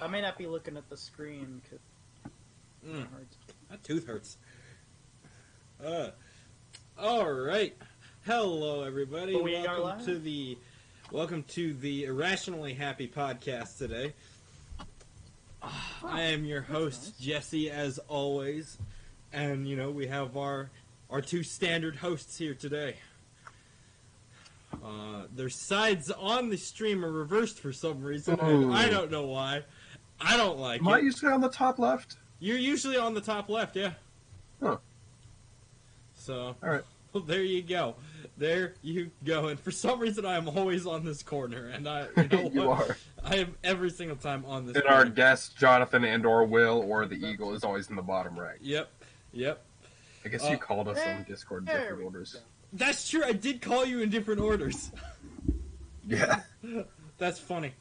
I may not be looking at the screen because it hurts. My tooth hurts. All right. Hello, everybody. But we are live? Welcome to the Irrationally Happy podcast today. I am your host, nice. Jesse, as always, and we have our two standard hosts here today. Their sides on the stream are reversed for some reason, and I don't know why. I don't like it. Am I usually on the top left? You're usually on the top left, yeah. Huh. So, all right. Well, there you go. There you go. And for some reason, I am always on this corner, and You are. I am every single time on this. And corner. our guest, Jonathan and/or Will or the Eagle, is always in the bottom right. Yep. I guess you called us on Discord in different orders. That's true. I did call you in different orders. Yeah. That's funny.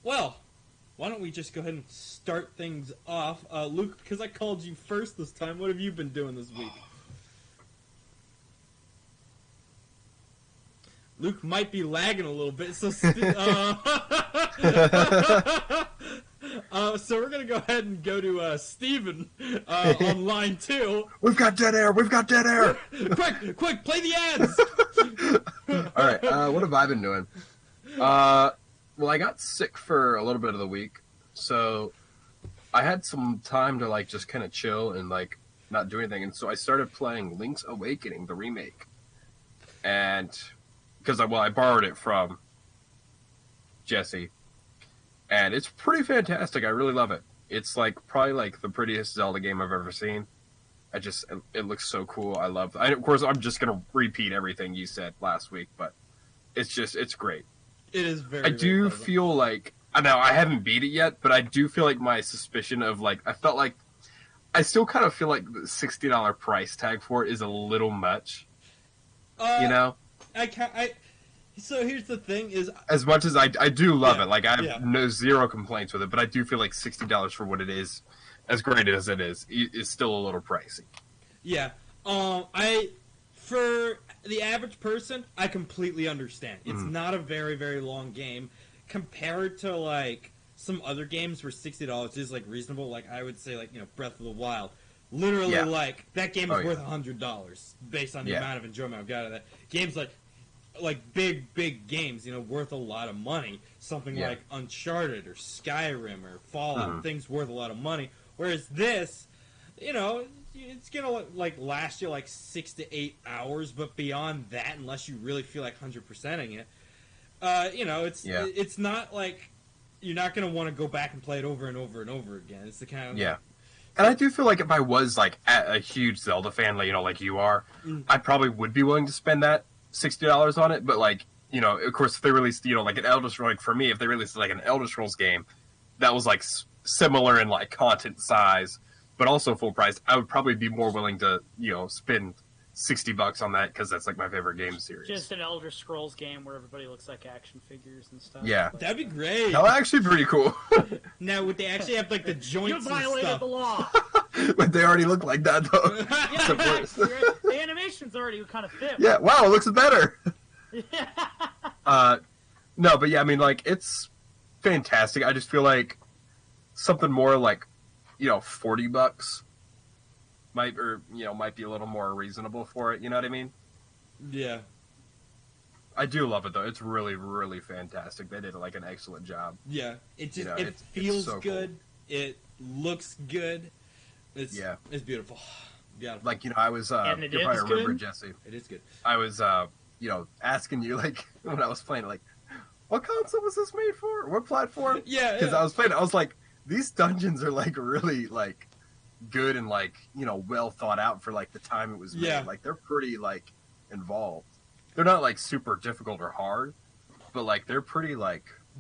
Well, why don't we just go ahead and start things off? Luke, because I called you first this time, what have you been doing this week? Luke might be lagging a little bit, so so we're going to go ahead and go to Steven on line 2. We've got dead air! We've got dead air! Quick, play the ads! Alright, what have I been doing? Well, I got sick for a little bit of the week, so I had some time to, just kind of chill and, not do anything, and so I started playing Link's Awakening, the remake. And, because I borrowed it from Jesse, and it's pretty fantastic. I really love it. It's, probably, the prettiest Zelda game I've ever seen. It looks so cool. I love it. Of course, I'm just going to repeat everything you said last week, but it's great. It is very, I do very feel like, I know I haven't beat it yet, but I do feel like my suspicion of, I felt like, I still kind of feel like the $60 price tag for it is a little much. So here's the thing is... As much as I do love it, I have zero complaints with it, but I do feel like $60 for what it is, as great as it is still a little pricey. Yeah. For the average person, I completely understand. It's not a very, very long game compared to, some other games where $60 is, reasonable. I would say, Breath of the Wild. Literally, that game is worth $100 based on the amount of enjoyment I've got out of that. Games like big games, worth a lot of money. Something like Uncharted or Skyrim or Fallout, things worth a lot of money. Whereas this, it's gonna last you 6 to 8 hours, but beyond that, unless you really feel like 100%ing it, it's not you're not gonna want to go back and play it over and over and over again. It's the kind of And I do feel like if I was a huge Zelda fan, like you are, I probably would be willing to spend that $60 on it. But of course, if they released an Elder Scrolls, for me, if they released an Elder Scrolls game that was similar in content size, but also full price, I would probably be more willing to spend $60 on that because that's my favorite game series. Just an Elder Scrolls game where everybody looks like action figures and stuff. Yeah, that'd be great. That would actually be pretty cool. Now, would they actually have the joints? You violated and stuff? the law. But they already look like that though. The animation's already kind of fit. Yeah, wow, it looks better. Yeah. No, but yeah, I mean, it's fantastic. I just feel like something more $40 might be a little more reasonable for it. You know what I mean? Yeah. I do love it though. It's really, really fantastic. They did an excellent job. Yeah, it just it feels so good. Cool. It looks good. It's beautiful. Yeah. I was and it you probably remember good. Jesse. It is good. I was asking you when I was playing what console was this made for? What platform? Yeah. Because I was playing. I was like, these dungeons are really good and well thought out for the time it was made. Yeah. They're pretty involved. They're not super difficult or hard, but they're pretty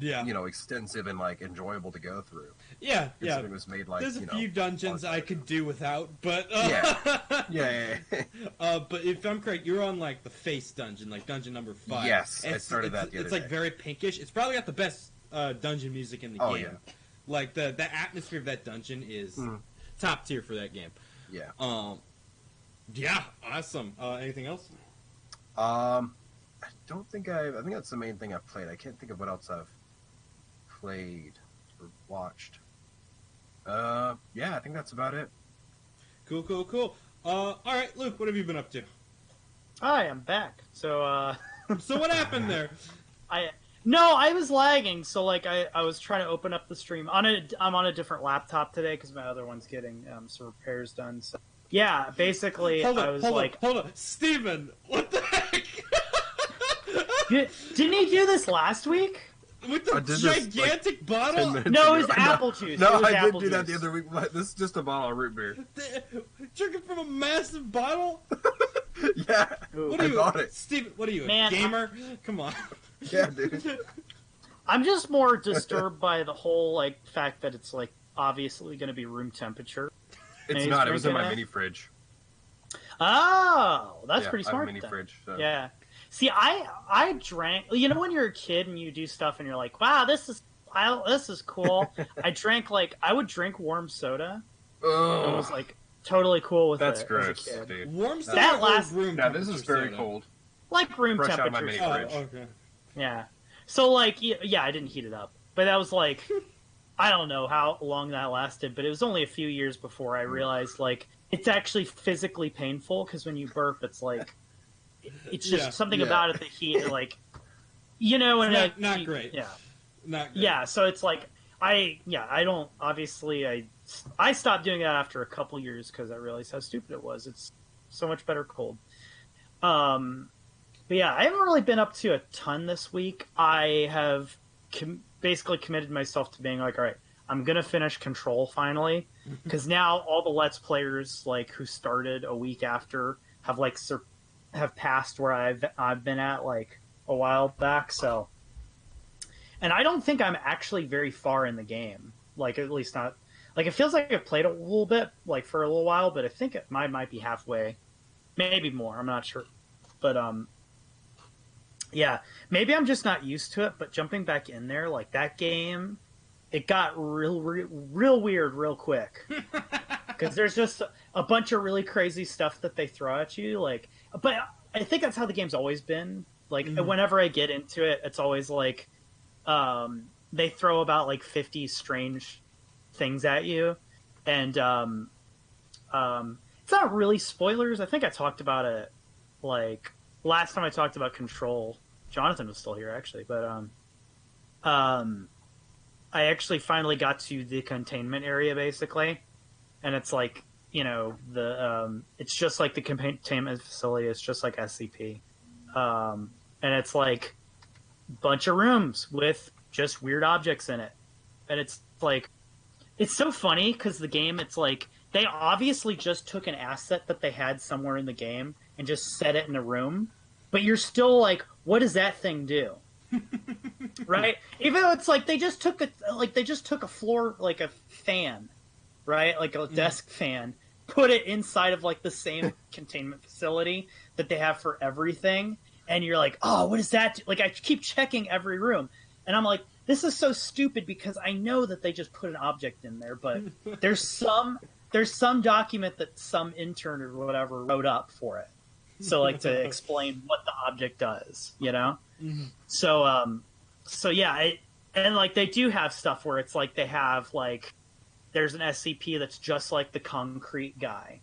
extensive and enjoyable to go through. Yeah. It was made there's a few dungeons I could do without, but yeah. But if I'm correct, you're on the face dungeon, dungeon number 5. Yes, I started that the other day. It's very pinkish. It's probably got the best dungeon music in the game. Yeah. The atmosphere of that dungeon is top tier for that game. Yeah. Yeah, awesome. Anything else? I think that's the main thing I've played. I can't think of what else I've played or watched. Yeah, I think that's about it. Cool, cool, cool. All right, Luke, what have you been up to? Hi, I'm back. So, So what happened there? I no, I was lagging. So, like, I was trying to open up the stream I'm on a different laptop today because my other one's getting some repairs done. So, yeah, basically, Hold I on, was hold like, on, hold on. Steven, what the heck? didn't he do this last week? With I the did this, gigantic 10 bottle? minutes No, it ago. was apple juice. No, It was I apple did do that the juice. other week. But this is just a bottle of root beer. Drinking from a massive bottle? Yeah, Ooh. What are I you, bought it. Steven, what are you, Man, a gamer? Come on. Yeah, dude. I'm just more disturbed by the whole like fact that it's like obviously going to be room temperature. It's he's not. It was in drinking my it? mini fridge. Oh, that's Yeah, pretty I have a smart. mini then. fridge. So. Yeah. See, I drank. You know, when you're a kid and you do stuff and you're like, "Wow, this is cool." I would drink warm soda and was Ugh, like totally cool with that's it gross, as a kid. dude. Warm soda That or last- room Now this is temperature very soda? cold. Like room Fresh out of my temperature. mini Oh, fridge. okay. Yeah. So like, yeah, I didn't heat it up, but that was like, I don't know how long that lasted, but it was only a few years before I realized like it's actually physically painful because when you burp, it's like, it's just Yeah. something Yeah. about it that heat like, you know, and It's not great. Yeah. Not great. Yeah, so it's like I don't obviously I stopped doing that after a couple years because I realized how stupid it was. It's so much better cold. But yeah, I haven't really been up to a ton this week. I have basically committed myself to being like, all right, I'm gonna finish Control finally because now all the Let's Players like who started a week after have like have passed where I've been at like a while back. So. And I don't think I'm actually very far in the game. Like, at least not. Like, it feels like I've played a little bit, like, for a little while, but I think it might be halfway. Maybe more. I'm not sure. But, yeah. Maybe I'm just not used to it, but jumping back in there, like, that game, it got real weird real quick. Because there's just a bunch of really crazy stuff that they throw at you. Like, but I think that's how the game's always been. Like, whenever I get into it, it's always like, they throw about like 50 strange things at you, and it's not really spoilers. I think I talked about it like last time I talked about Control. Jonathan was still here actually, but I actually finally got to the containment area basically, and it's like, you know, the it's just like the containment facility. It's just like SCP, and it's like bunch of rooms with just weird objects in it, and it's like, it's so funny because the game, it's like they obviously just took an asset that they had somewhere in the game and just set it in a room, but you're still like, what does that thing do? Right? Even though it's like they just took a floor, like a fan, right, like a desk fan, put it inside of like the same containment facility that they have for everything. And you're like, oh, what does that do? Like, I keep checking every room. And I'm like, this is so stupid because I know that they just put an object in there, but there's some document that some intern or whatever wrote up for it. So, like, to explain what the object does, you know? Mm-hmm. So yeah, and, like, they do have stuff where it's like they have, like, there's an SCP that's just like the concrete guy.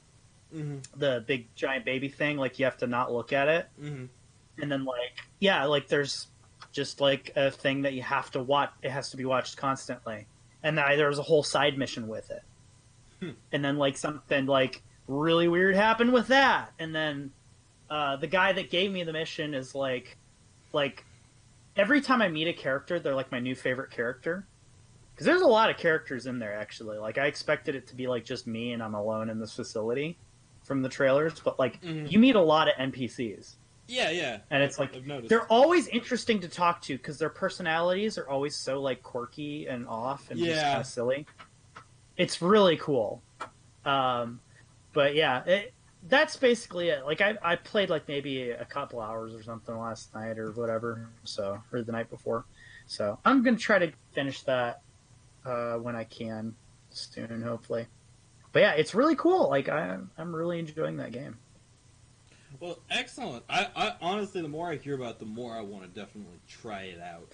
Mm-hmm. The big giant baby thing, like, you have to not look at it. Mm-hmm. And then, like, yeah, like, there's just, like, a thing that you have to watch. It has to be watched constantly. And then there was a whole side mission with it. And then, like, something, like, really weird happened with that. And then the guy that gave me the mission is, like, every time I meet a character, they're, like, my new favorite character. Because there's a lot of characters in there, actually. Like, I expected it to be, like, just me and I'm alone in this facility from the trailers. But, like, you meet a lot of NPCs. Yeah. And it's like, I've noticed. they're always interesting to talk to because their personalities are always so, like, quirky and off and just kind of silly. It's really cool. But yeah, that's basically it. Like, I played, like, maybe a couple hours or something last night or whatever, or the night before. So I'm going to try to finish that when I can soon, hopefully. But yeah, it's really cool. Like, I'm really enjoying that game. Well, excellent. I honestly, the more I hear about it, the more I want to definitely try it out.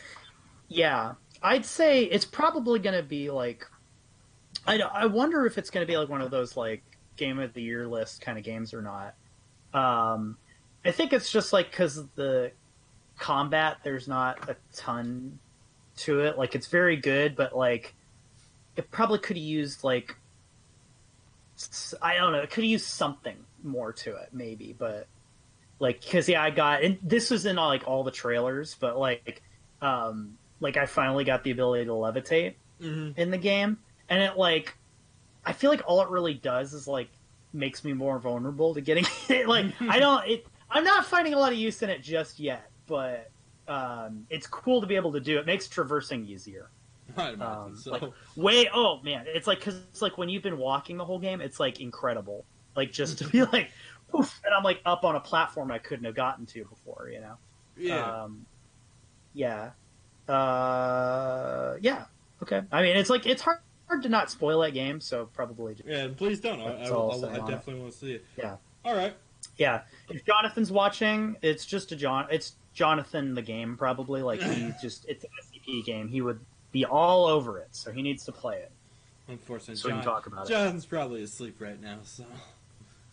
Yeah, I'd say it's probably going to be like I wonder if it's going to be like one of those like game of the year list kind of games or not. I think it's just like because of the combat, there's not a ton to it. Like it's very good, but like it probably could have used like I don't know, it could have used something more to it maybe, but like because I got and this was in like all the trailers, but like I finally got the ability to levitate in the game, and it like I feel like all it really does is like makes me more vulnerable to getting it. Like I'm not finding a lot of use in it just yet, but it's cool to be able to do. It makes traversing easier. I'd imagine so. Oh man, it's like because it's like when you've been walking the whole game, it's like incredible. Like just to be like, poof, and I'm like up on a platform I couldn't have gotten to before. You know? Yeah. Yeah. Yeah. Okay. I mean, it's like it's hard to not spoil that game, so probably. Yeah, please don't. I definitely want to see it. Yeah. All right. Yeah. If Jonathan's watching, it's just it's Jonathan the game probably. Like it's an SCP game. He would be all over it, so he needs to play it. Unfortunately, so we can talk about Jonathan's probably asleep right now. So.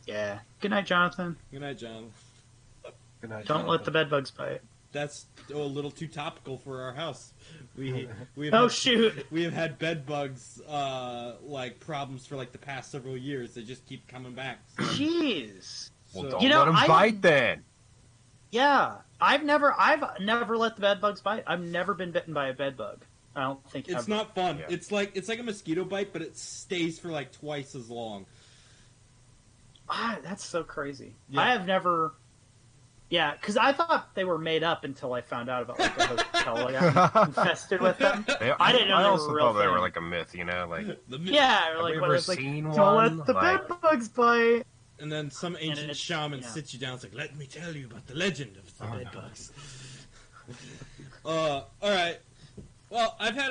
Yeah. Good night, Jonathan. Good night, Jonathan. Good night, Don't let the bedbugs bite. That's a little too topical for our house. Shoot! We have had bed bugs like problems for like the past several years. They just keep coming back. So. Jeez. Well, don't let them bite then. Yeah, I've never let the bed bugs bite. I've never been bitten by a bed bug. I don't think it's ever. not fun. Yeah. It's like a mosquito bite, but it stays for like twice as long. That's so crazy. Yeah. I have never. Yeah, because I thought they were made up until I found out about like a hotel that got infested with them. I didn't know I they also were a real thought they thing. were like a myth, you know, like. Yeah, or like you when ever it's like, seen don't one? let the Like- bed bugs bite. And then some ancient shaman yeah. sits you down. It's like, let me tell you about the legend of the bed bugs. All right. Well, I've had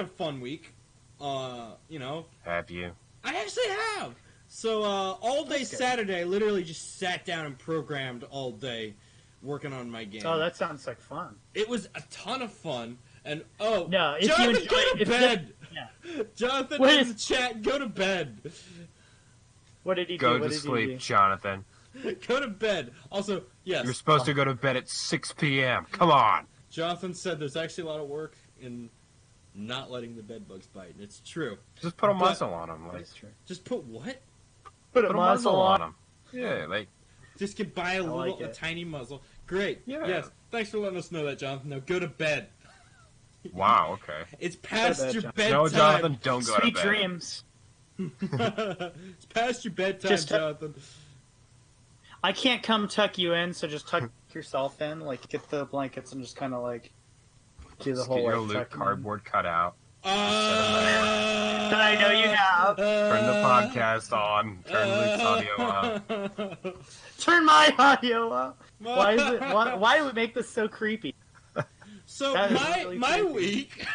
a fun week. You know. Have you? I actually have. So all day Saturday, I literally just sat down and programmed all day, working on my game. Oh, that sounds like fun. It was a ton of fun. And no, if Jonathan, you enjoy, go to bed. Yeah. Jonathan in the chat, go to bed. What did he do? Go to sleep, Jonathan. Go to bed. Also, yes. You're supposed to go to bed at 6 p.m. Come on. Jonathan said there's actually a lot of work in not letting the bed bugs bite, and it's true. Just put a muzzle on them. Like, That's true. Just put what? Put a muzzle on them. Yeah, like. Just get buy a tiny muzzle. Great. Yeah. Yes. Thanks for letting us know that, Jonathan. Now go to bed. Wow. Okay. It's past your bedtime. No, Jonathan, don't go Sweet to bed. dreams. It's past your bedtime, Just Jonathan. I can't come tuck you in, so just tuck yourself in. Like, get the blankets and just kind of like do the Just whole get your like Luke tuck cardboard cutout. that I know you have. Turn the podcast on. Turn Luke's audio up. Turn my audio up. Why is it? Why do we make this so creepy? So That is really my creepy. week.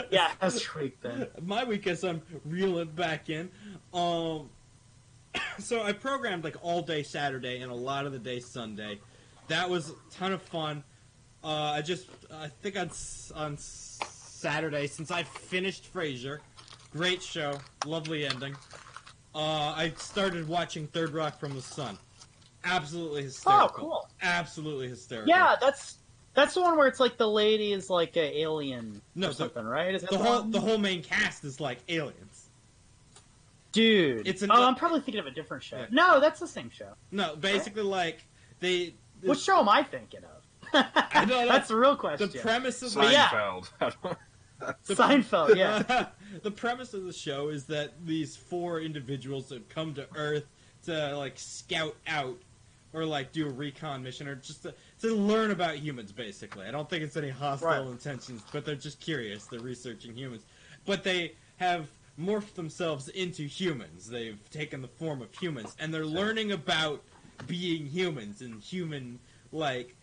Yeah, that's creepy then. My week, as I'm reeling back in. So I programmed like all day Saturday and a lot of the day Sunday. That was a ton of fun. I think on Saturday, since I finished Frasier, great show, lovely ending. I started watching Third Rock from the Sun. Absolutely hysterical. Oh, cool. Absolutely hysterical. Yeah, that's the one where it's like the lady is like an alien No, or something, right? Is that the whole main cast is like aliens. Dude. I'm probably thinking of a different show. Yeah. No, that's the same show. No, basically like they. What show am I thinking of? I don't know. That's the real question. The premise of Seinfeld. Seinfeld, yeah. The premise of the show is that these four individuals have come to Earth to like scout out or like do a recon mission or just to learn about humans. Basically, I don't think it's any hostile intentions, but they're just curious. They're researching humans, but they have morphed themselves into humans. They've taken the form of humans, and they're learning about being humans and human like.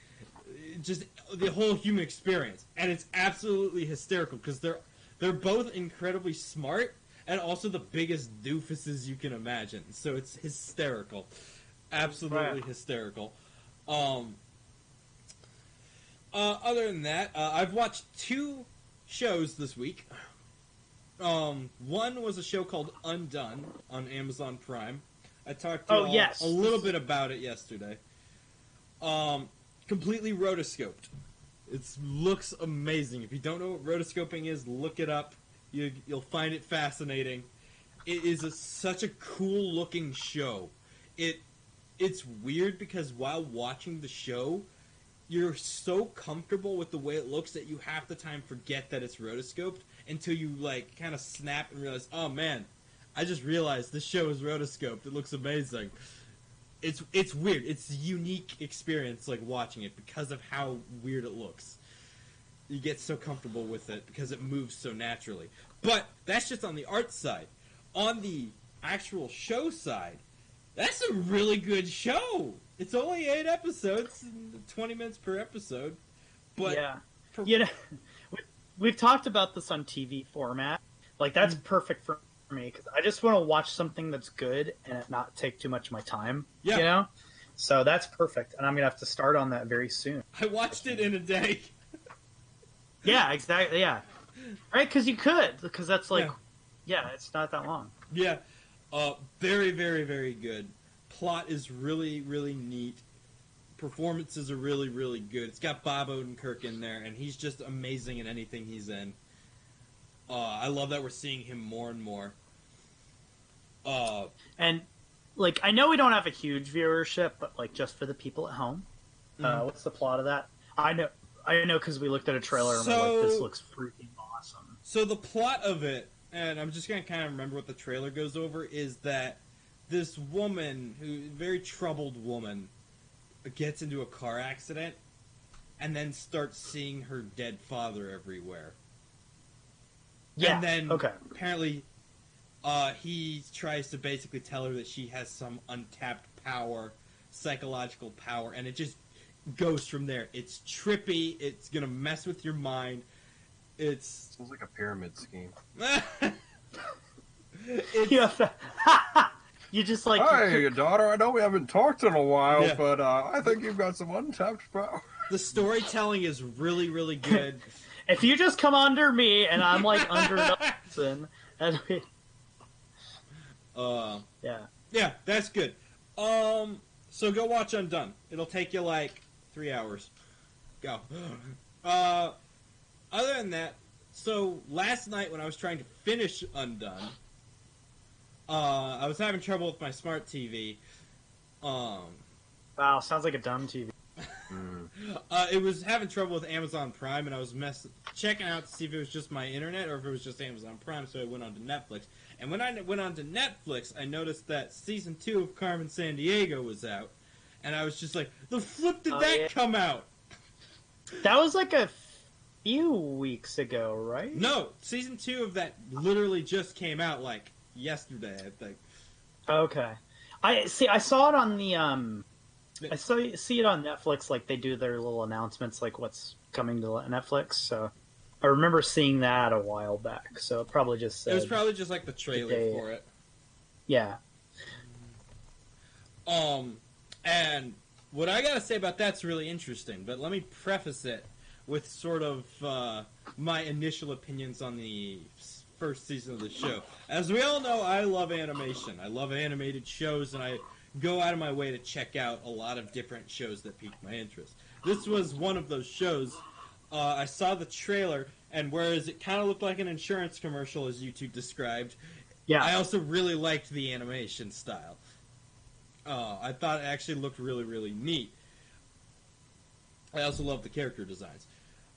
Just the whole human experience, and it's absolutely hysterical because they're both incredibly smart and also the biggest doofuses you can imagine. So it's hysterical, absolutely hysterical. Other than that, I've watched 2 shows this week. One was a show called Undone on Amazon Prime. I talked to Oh, you all yes. a little bit about it yesterday. Completely rotoscoped. It looks amazing. If you don't know what rotoscoping is, look it up. You'll find it fascinating. It is such a cool looking show. It's weird because while watching the show, you're so comfortable with the way it looks that you half the time forget that it's rotoscoped until you like kind of snap and realize, oh man, I just realized this show is rotoscoped. It looks amazing. It's weird. It's a unique experience like watching it because of how weird it looks. You get so comfortable with it because it moves so naturally. But that's just on the art side. On the actual show side, that's a really good show. It's only 8 episodes, 20 minutes per episode. But yeah, we've talked about this on TV format. Like that's perfect for me because I just want to watch something that's good and it not take too much of my time. Yeah. You know, so that's perfect, and I'm gonna have to start on that very soon. I watched it in a day. Yeah, exactly. Yeah, right. Because you could, because that's like, yeah, it's not that long. Yeah, very, very, very good. Plot is really, really neat. Performances are really, really good. It's got Bob Odenkirk in there, and he's just amazing in anything he's in. I love that we're seeing him more and more. And like, I know we don't have a huge viewership, but like, just for the people at home, what's the plot of that? I know, because we looked at a trailer and we're like, this looks freaking awesome. So the plot of it, and I'm just gonna kind of remember what the trailer goes over, is that this woman, very troubled woman, gets into a car accident and then starts seeing her dead father everywhere. Yeah. And then okay. apparently he tries to basically tell her that she has some untapped power, psychological power, and it just goes from there. It's trippy. It's going to mess with your mind. Sounds like a pyramid scheme. You just like... Hi, daughter. I know we haven't talked in a while, but I think you've got some untapped power. The storytelling is really, really good. If you just come under me and I'm like under Nelson, and we... Yeah, that's good. So go watch Undone. It'll take you like 3 hours. Go. Other than that, so last night when I was trying to finish Undone, I was having trouble with my smart TV. Wow, sounds like a dumb TV. It was having trouble with Amazon Prime, and I was checking out to see if it was just my internet or if it was just Amazon Prime, so I went on to Netflix. And when I went on to Netflix, I noticed that Season 2 of Carmen Sandiego was out, and I was just like, the flip did that come out? That was like a few weeks ago, right? No, Season 2 of that literally just came out, like, yesterday, I think. Okay. I saw it on the, I see it on Netflix, like, they do their little announcements, like, what's coming to Netflix, so... I remember seeing that a while back, so it probably just said... It was probably just, like, the trailer for it. Yeah. And what I gotta say about that's really interesting, but let me preface it with sort of my initial opinions on the first season of the show. As we all know, I love animation. I love animated shows, and I go out of my way to check out a lot of different shows that pique my interest. This was one of those shows. I saw the trailer, and whereas it kind of looked like an insurance commercial, as you two described, I also really liked the animation style. I thought it actually looked really, really neat. I also love the character designs.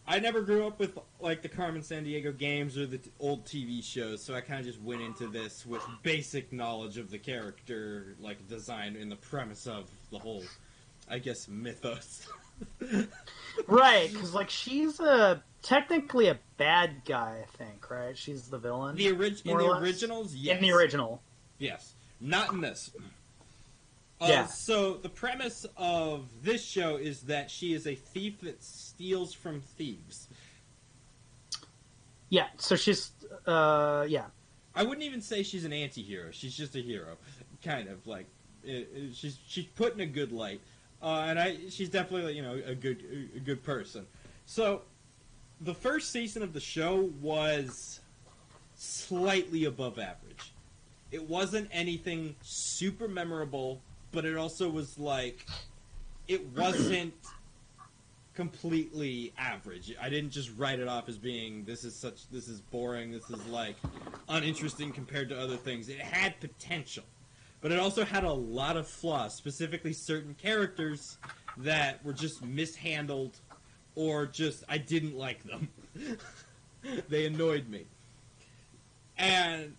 I never grew up with like the Carmen Sandiego games or the old TV shows, so I kind of just went into this with basic knowledge of the character, like design and the premise of the whole, I guess, mythos. Right, because like she's technically a bad guy, I think. Right, she's the villain. In the originals, yes. In the original, yes. Not in this. Yeah. So the premise of this show is that she is a thief that steals from thieves. Yeah. So she's yeah. I wouldn't even say she's an anti-hero. She's just a hero, kind of like she's put in a good light, and she's definitely a good person. So the first season of the show was slightly above average. It wasn't anything super memorable, but it also was like, it wasn't completely average. I didn't just write it off as being, this is boring, this is like uninteresting compared to other things. It had potential, but it also had a lot of flaws, specifically certain characters that were just mishandled, or just, I didn't like them. They annoyed me. And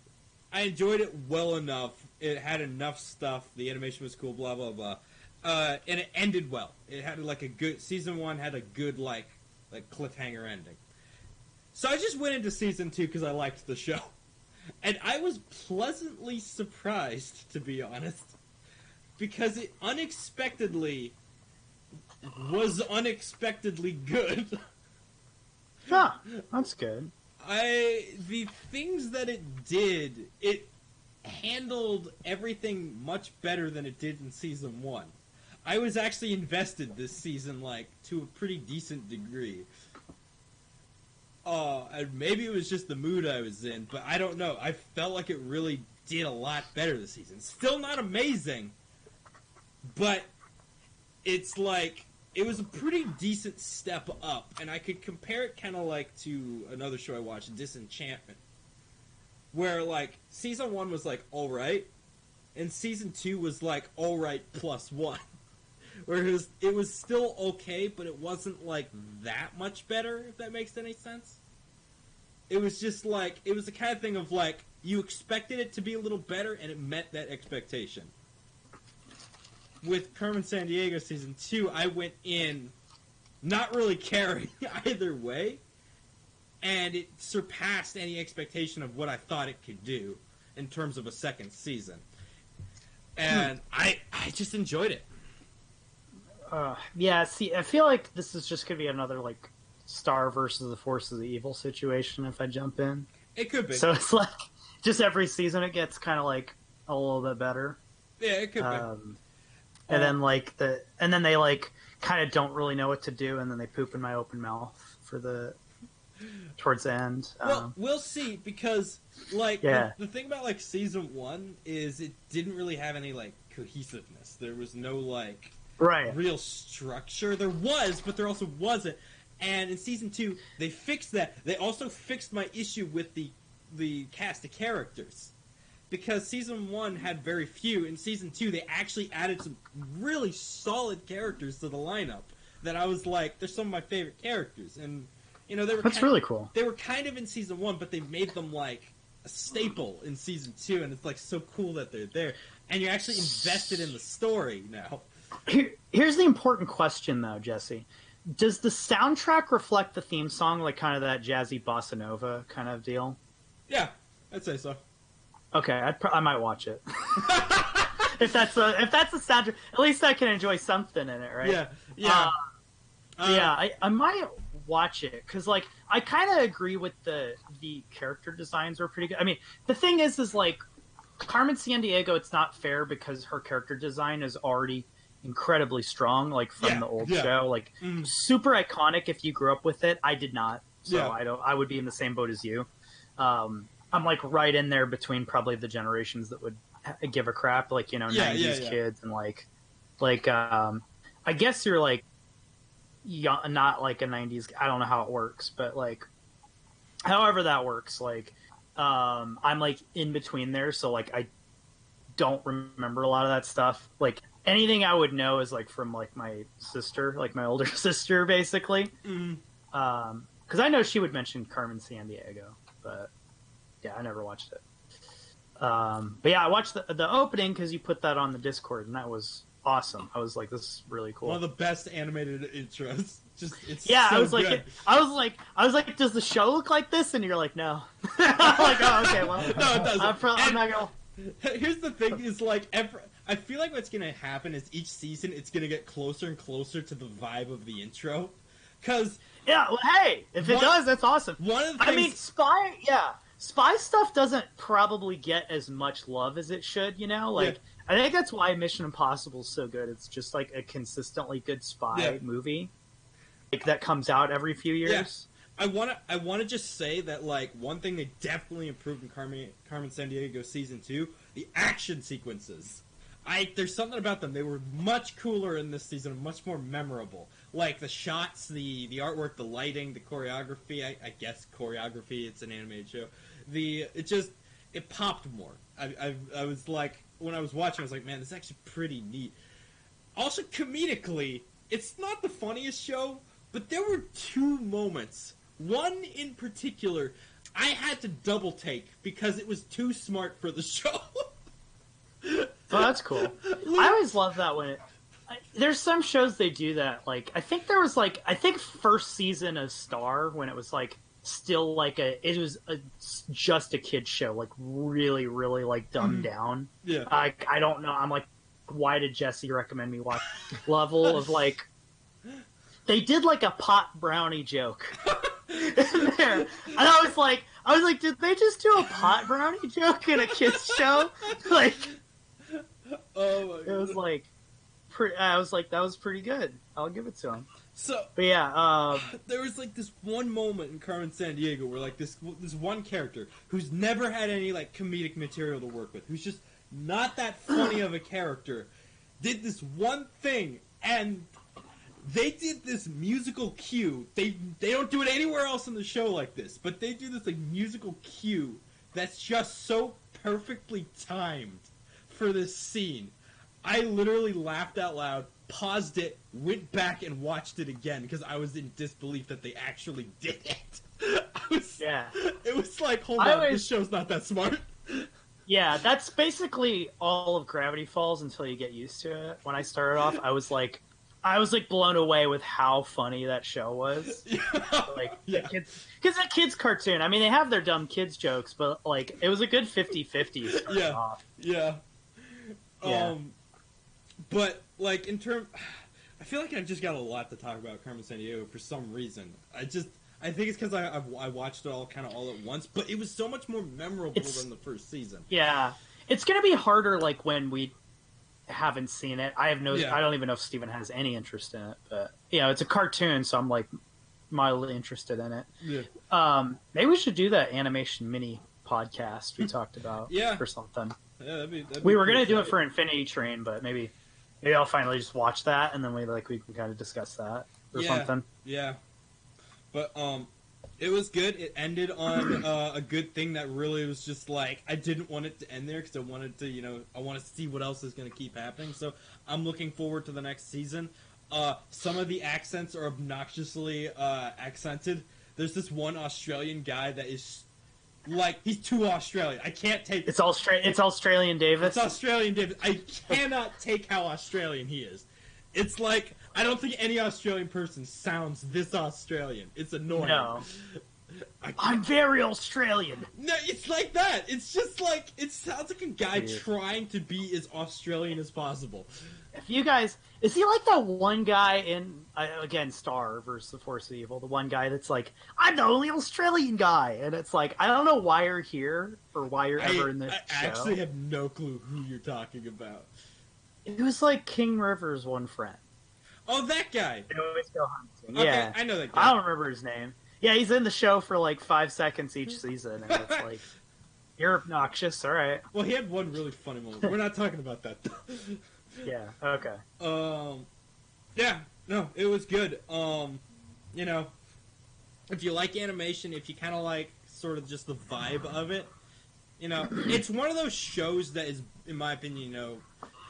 I enjoyed it well enough. It had enough stuff. The animation was cool, blah, blah, blah. And it ended well. It had like a good, season 1 had a good like cliffhanger ending. So I just went into season 2 because I liked the show. And I was pleasantly surprised, to be honest, because it was unexpectedly good. Huh, that's good. The things that it did, it handled everything much better than it did in season 1. I was actually invested this season, like, to a pretty decent degree. And maybe it was just the mood I was in, but I don't know. I felt like it really did a lot better this season. Still not amazing, but it's like, it was a pretty decent step up, and I could compare it kind of like to another show I watched, Disenchantment, where, like, season 1 was, like, alright, and season 2 was, like, alright plus 1. Whereas it was still okay, but it wasn't, like, that much better, if that makes any sense. It was just, like, it was the kind of thing of, like, you expected it to be a little better, and it met that expectation. With Carmen Sandiego season 2, I went in not really caring either way, and it surpassed any expectation of what I thought it could do in terms of a second season. And I just enjoyed it. Yeah, see, I feel like this is just going to be another, like, Star versus the Forces of Evil situation if I jump in. It could be. So it's like, just every season it gets kind of, like, a little bit better. Yeah, it could be. And then, like, and then they, like, kind of don't really know what to do, and then they poop in my open mouth towards the end. Well, we'll see, because, like, yeah. the thing about, like, season 1 is it didn't really have any, like, cohesiveness. There was no, like, real structure. There was, but there also wasn't. And in season 2, they fixed that. They also fixed my issue with the cast of characters. Because season 1 had very few. In season 2, they actually added some really solid characters to the lineup that I was like, they're some of my favorite characters. And, you know, that's really cool. They were kind of in season 1, but they made them, like, a staple in season 2. And it's, like, so cool that they're there. And you're actually invested in the story now. Here's the important question, though, Jesse. Does the soundtrack reflect the theme song, like kind of that jazzy bossa nova kind of deal? Yeah, I'd say so. Okay, I might watch it. if that's the soundtrack, at least I can enjoy something in it, right? Yeah. I might watch it because, like, I kind of agree with the character designs were pretty good. I mean, the thing is like Carmen Sandiego, it's not fair because her character design is already incredibly strong, like from the old show, like super iconic. If you grew up with it, I did not, so I would be in the same boat as you. I'm like right in there between probably the generations that would give a crap, like, you know, 90s kids and like I guess you're like not like a 90s. I don't know how it works, but like however that works, like I'm like in between there, so like I don't remember a lot of that stuff. Like anything I would know is like from like my sister, like my older sister, basically. Because I know she would mention Carmen Sandiego, but yeah, I never watched it. But yeah, I watched the opening because you put that on the Discord, and that was awesome. I was like, this is really cool. One of the best animated intros. Just it's so I was good. like, does the show look like this? And you're like, no. I'm like, oh, okay, well, no, it doesn't. I'm not gonna. Here's the thing: is like I feel like what's gonna happen is each season it's gonna get closer and closer to the vibe of the intro, because yeah, well, hey, if it does, that's awesome. One of the things, I mean, spy stuff doesn't probably get as much love as it should, you know? Like, I think that's why Mission Impossible is so good. It's just, like, a consistently good spy movie like, that comes out every few years. wanna just say that like one thing they definitely improved in Carmen Sandiego season 2, the action sequences. There's something about them. They were much cooler in this season, much more memorable. Like the shots, the artwork, the lighting, the choreography. I guess choreography. It's an animated show. It popped more. I was like, when I was watching, I was like, man, this is actually pretty neat. Also, comedically, it's not the funniest show, but there were 2 moments. One in particular, I had to double take because it was too smart for the show. Oh, that's cool. I always love that when there's some shows they do that. Like, I think first season of Star, when it was like still like just a kid's show, like really, really like dumbed down. Yeah. I don't know. I'm like, why did Jesse recommend me watch? Level of like, they did like a pot brownie joke in there, and I was like, did they just do a pot brownie joke in a kids show? Like, oh my God. It was like, I was like, that was pretty good. I'll give it to him. So, but yeah, there was like this one moment in Carmen Sandiego where like this one character who's never had any like comedic material to work with, who's just not that funny of a character, did this one thing, and they did this musical cue. They don't do it anywhere else in the show like this, but they do this like musical cue that's just so perfectly timed for this scene. I literally laughed out loud, paused it, went back and watched it again because I was in disbelief that they actually did it. It was like, hold on, this show's not that smart. Yeah, that's basically all of Gravity Falls until you get used to it. When I started off, I was like blown away with how funny that show was. Like, because it's a kids cartoon. I mean, they have their dumb kids jokes, but like, it was a good 50-50 off. Yeah. But like in terms, I feel like I've just got a lot to talk about Carmen Sandiego for some reason. I think it's because I watched it all kind of all at once, but it was so much more memorable than the first season. Yeah, it's gonna be harder like when we haven't seen it. I don't even know if Steven has any interest in it, but it's a cartoon, so I'm like mildly interested in it. Yeah. Maybe we should do that animation mini podcast we talked about. Or something. Yeah, we were gonna do it for Infinity Train, but maybe I'll finally just watch that, and then we can kind of discuss that or something. Yeah. But it was good. It ended on a good thing that really was just like, I didn't want it to end there because I wanted to, I want to see what else is going to keep happening. So I'm looking forward to the next season. Some of the accents are obnoxiously accented. There's this one Australian guy that is like, he's too Australian. I can't take It's Australian Davis. It's Australian Davis. I cannot take how Australian he is. It's like, I don't think any Australian person sounds this Australian. It's annoying. No. I'm very Australian. No, it's like that. It's just like, it sounds like a guy trying to be as Australian as possible. If you guys, is he like that one guy in, again, Star versus the Force of Evil, the one guy that's like, I'm the only Australian guy, and it's like, I don't know why you're here, or why you're ever in this show. I actually have no clue who you're talking about. It was like King River's one friend. Oh, that guy! They always go hunting. Okay, yeah. I know that guy. I don't remember his name. Yeah, he's in the show for like 5 seconds each season, and it's like, you're obnoxious, alright. Well, he had one really funny moment. We're not talking about that, though. Yeah, okay. Yeah, no, it was good. If you like animation, if you kind of like sort of just the vibe of it, it's one of those shows that is, in my opinion,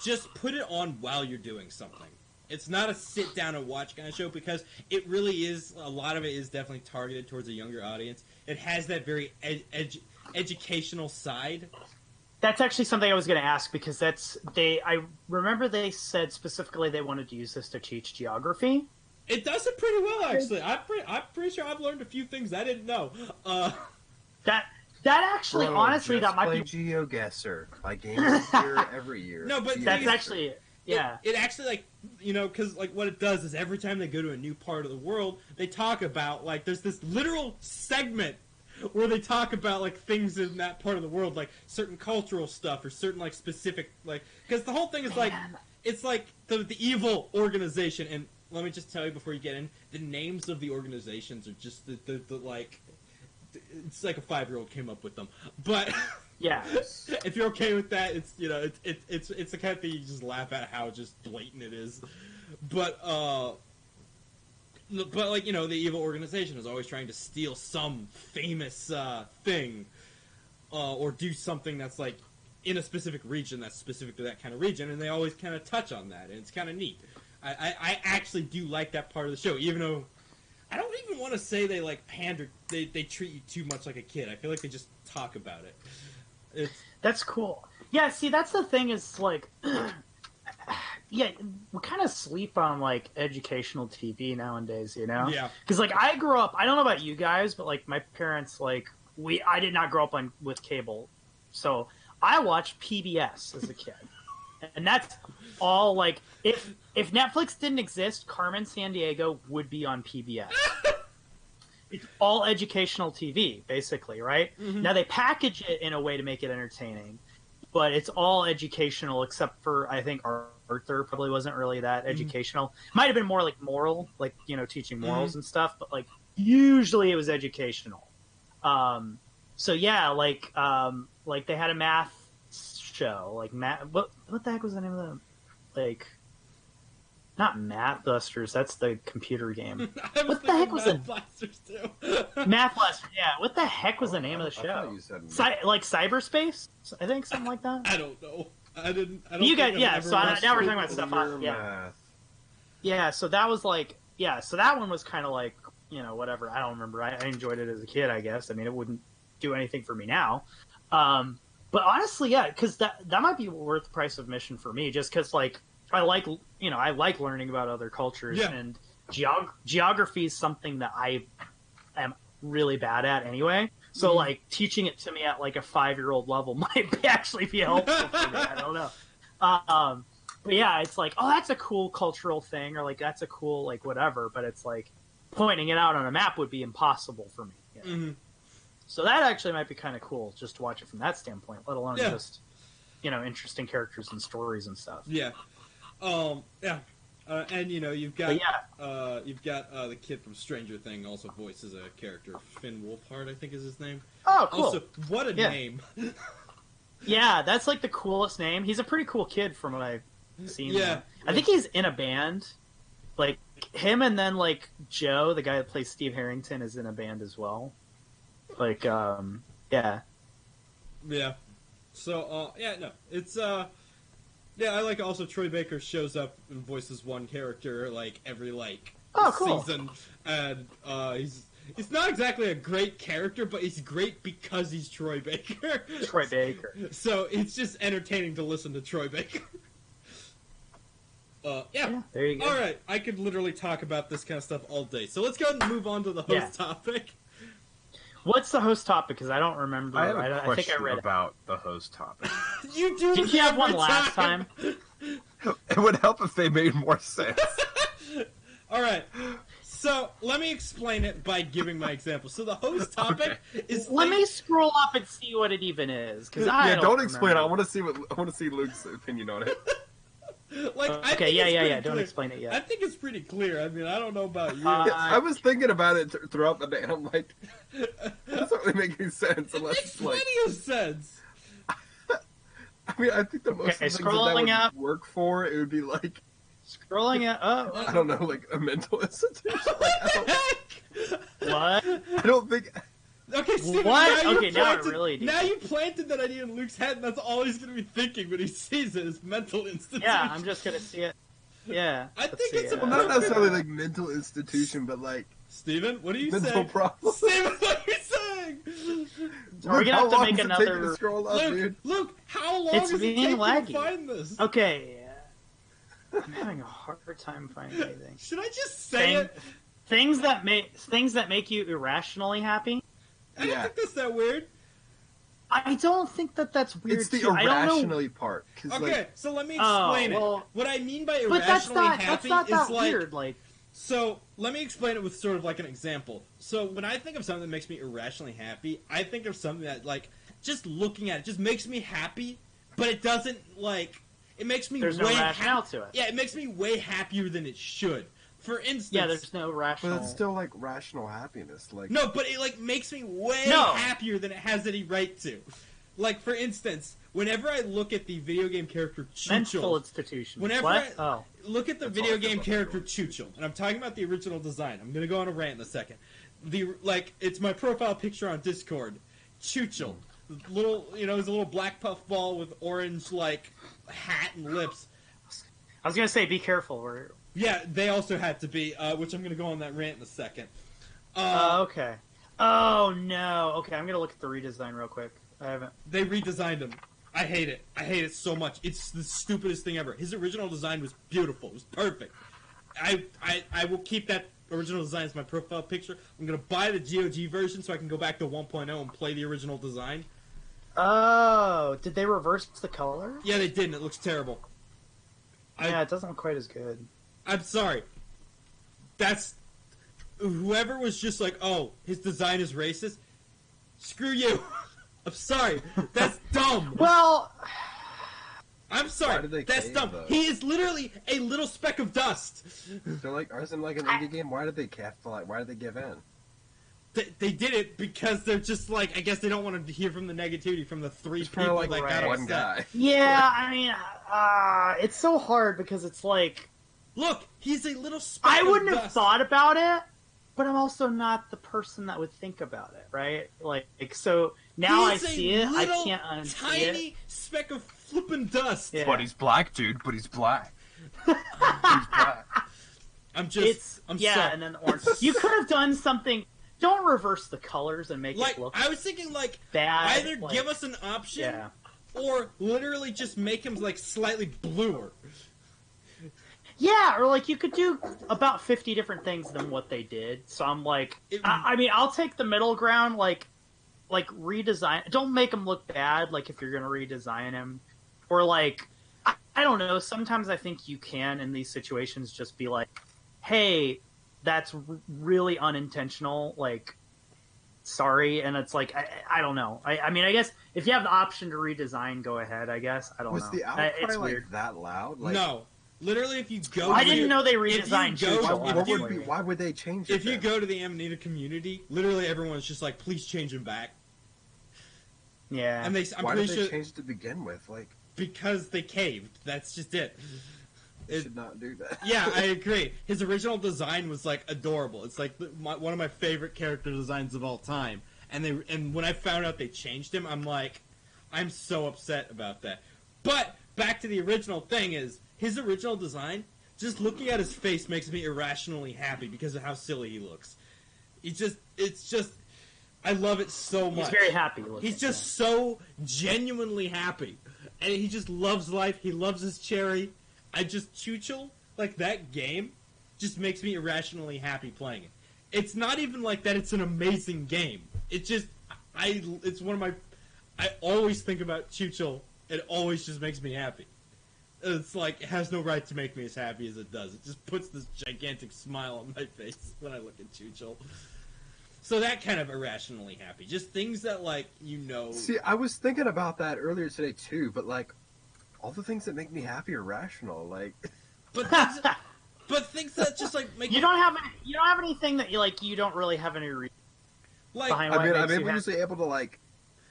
just put it on while you're doing something. It's not a sit down and watch kind of show because it really is, a lot of it is definitely targeted towards a younger audience. It has that very educational side. That's actually something I was going to ask because I remember they said specifically they wanted to use this to teach geography. It does it pretty well, actually. I'm pretty sure I've learned a few things I didn't know. That actually, honestly, that might be GeoGuessr by Game of the Year every year. No, but that's actually, yeah. It actually, like, because like what it does is every time they go to a new part of the world, they talk about, like, there's this literal segment where they talk about, like, things in that part of the world, like certain cultural stuff or certain, like, specific, like, because the whole thing is like, it's like the evil organization, and let me just tell you before you get in, the names of the organizations are just the like, it's like a 5-year-old came up with them. But Yeah. if you're okay with that, it's it's the kind of thing you just laugh at how just blatant it is. But like, the evil organization is always trying to steal some famous thing, or do something that's like in a specific region that's specific to that kind of region, and they always kind of touch on that, and it's kind of neat. I actually do like that part of the show, even though I don't even want to say they like pander. They treat you too much like a kid. I feel like they just talk about it. That's cool. Yeah, see, that's the thing is, like, yeah, we kind of sleep on, like, educational TV nowadays, you know? Yeah. Because, like, I grew up, I don't know about you guys, but, like, my parents, like, I did not grow up with cable. So I watched PBS as a kid. And that's all, like, if Netflix didn't exist, Carmen Sandiego would be on PBS. It's all educational TV, basically, right? Mm-hmm. Now, they package it in a way to make it entertaining, but it's all educational, except for, I think, Arthur probably wasn't really that educational. Might have been more, like, moral, like, teaching morals and stuff, but, like, usually it was educational. So, yeah, like, they had a math show, like, what the heck was the name of the, like... Not Math Busters, that's the computer game. What the heck was Math Blasters too? Math Blasters, yeah. What the heck was the name of the show? I thought you said like Cyberspace? I think something like that. I don't know. I don't. You think guys, I've yeah. ever So watched now we're it. talking about stuff. Yeah, Math. yeah. So that was like, yeah. So that one was kind of like, whatever. I don't remember. I enjoyed it as a kid, I guess. I mean, it wouldn't do anything for me now. But honestly, yeah, because that might be worth the price of admission for me, just because like. I like learning about other cultures, and geography is something that I am really bad at anyway. So like teaching it to me at like a 5-year-old level might actually be helpful for me. I don't know. But yeah, it's like, oh, that's a cool cultural thing, or like that's a cool like whatever. But it's like pointing it out on a map would be impossible for me. Mm-hmm. So that actually might be kind of cool just to watch it from that standpoint, let alone just interesting characters and stories and stuff. Yeah. And you've got the kid from Stranger Things also voices a character, Finn Wolfhard, I think is his name. Oh, cool! Also, what a name! Yeah, that's like the coolest name. He's a pretty cool kid from what I've seen. Yeah, I think he's in a band. Like him, and then like Joe, the guy that plays Steve Harrington, is in a band as well. Like, yeah. So, it's Yeah, I like also Troy Baker shows up and voices one character like every season, and he's not exactly a great character, but he's great because he's Troy Baker. Troy Baker. So it's just entertaining to listen to Troy Baker. Yeah, there you go. All right, I could literally talk about this kind of stuff all day. So let's go ahead and move on to the host topic. What's the host topic? Because I don't remember. I have a question I think I read about the host topic. You do. Did you have one last time? It would help if they made more sense. All right. So let me explain it by giving my example. So the host topic is. Let me scroll up and see what it even is, because don't explain it. I want to see Luke's opinion on it. Don't explain it yet. I think it's pretty clear. I mean, I don't know about you. I was thinking about it throughout the day, and I'm like, that doesn't really make any sense unless It makes it's like. plenty of sense. I mean, I think the most of the things that would work for it would be like scrolling up. I don't know, like a mental institution. What? I don't think. Okay, Steven, what? Now you planted that idea in Luke's head, and that's all he's going to be thinking when he sees it is mental institution. Yeah, I'm just going to see it. Yeah. I think it's well, not necessarily like mental institution, but like. Steven, what are you saying? Mental problem. Steven, what are you saying? We're going to have to make another. Luke, how long does it take to find this? Okay. I'm having a hard time finding anything. Should I just say it? Things that make you irrationally happy. I don't think that's that weird. I don't think that's weird. It's the irrationally part. Okay, so let me explain it. What I mean by irrationally happy is weird. So let me explain it with sort of like an example. So when I think of something that makes me irrationally happy, I think of something that like just looking at it just makes me happy, but it doesn't like it makes me There's no rationale to it. Yeah, it makes me way happier than it should. For instance, Yeah, there's no rational. But it's still like rational happiness. Like no, but it like makes me way No. happier than it has any right to. Like for instance, whenever I look at the video game character mental Chuchel, institution. whenever what? I look at the That's video all I game can character remember. Chuchel, and I'm talking about the original design. I'm gonna go on a rant in a second. It's my profile picture on Discord. Chuchel, little, he's a little black puff ball with orange like hat and lips. I was gonna say, be careful. Or Yeah, they also had to be, which I'm gonna go on that rant in a second. okay. Oh no. Okay, I'm gonna look at the redesign real quick. I haven't. They redesigned him. I hate it. I hate it so much. It's the stupidest thing ever. His original design was beautiful. It was perfect. I will keep that original design as my profile picture. I'm gonna buy the GOG version so I can go back to 1.0 and play the original design. Oh, did they reverse the color? Yeah, they didn't. It looks terrible. Yeah, it doesn't look quite as good. I'm sorry. That's whoever was just like, oh, his design is racist. Screw you. I'm sorry. That's dumb. Well, I'm sorry. Why did they That's cave, dumb. though? He is literally a little speck of dust. they're like, ours in like an indie game. Why did they why did they give in? They did it because they're just like, I guess they don't want to hear from the negativity from the three It's people kind of like that got one upset. guy. yeah. I mean, it's so hard because it's like Look, he's a little speck I of wouldn't have dust. thought about it, but I'm also not the person that would think about it, right? Like so now I He's a see it. I little, can't unsee tiny it. speck of flippin' dust. Yeah. But he's black, dude. But he's black. He's black. I'm Yeah, sorry. and then the orange. You could have done something. Don't reverse the colors and make Like, it look I was thinking, like, bad. either like, give us an option, yeah. or literally just make him, like, slightly bluer. Yeah, or like you could do about 50 different things than what they did. So I'm like, I mean, I'll take the middle ground, like redesign. Don't make him look bad, like if you're gonna redesign him, or like I don't know. Sometimes I think you can in these situations just be like, hey, that's really unintentional. Like, sorry, and it's like I don't know. I mean, I guess if you have the option to redesign, go ahead. I guess I don't Was know. the outcry It's like weird. that loud? Like, No. Literally, if you go I to didn't the- know they if you redesigned go- Chuchel, Why, honestly. why would they change it? If you then? go to the Amanita community, literally everyone's just like, please change him back. Yeah. And I'm Why pretty did they sure change it to begin with? Like, because they caved. That's just it. they It- should not do that. Yeah, I agree. His original design was like adorable. It's like one of my favorite character designs of all time. And when I found out they changed him, I'm like, I'm so upset about that. But back to the original thing is his original design. Just looking at his face makes me irrationally happy because of how silly he looks. It's just, I love it so much. He's very happy looking. He's just so genuinely happy. And he just loves life. He loves his cherry. Chuchel, like that game, just makes me irrationally happy playing it. It's not even like that it's an amazing game. It's just, it's one of my, I always think about Chuchel. It always just makes me happy. It's like, it has no right to make me as happy as it does. It just puts this gigantic smile on my face when I look at Chuchel. So that kind of irrationally happy. Just things that, like, See, I was thinking about that earlier today too, but like, all the things that make me happy are rational. Like, But things that just, like, make you don't have anything that you don't really have any reason like, behind I what mean, makes I'm you happy. usually able to like.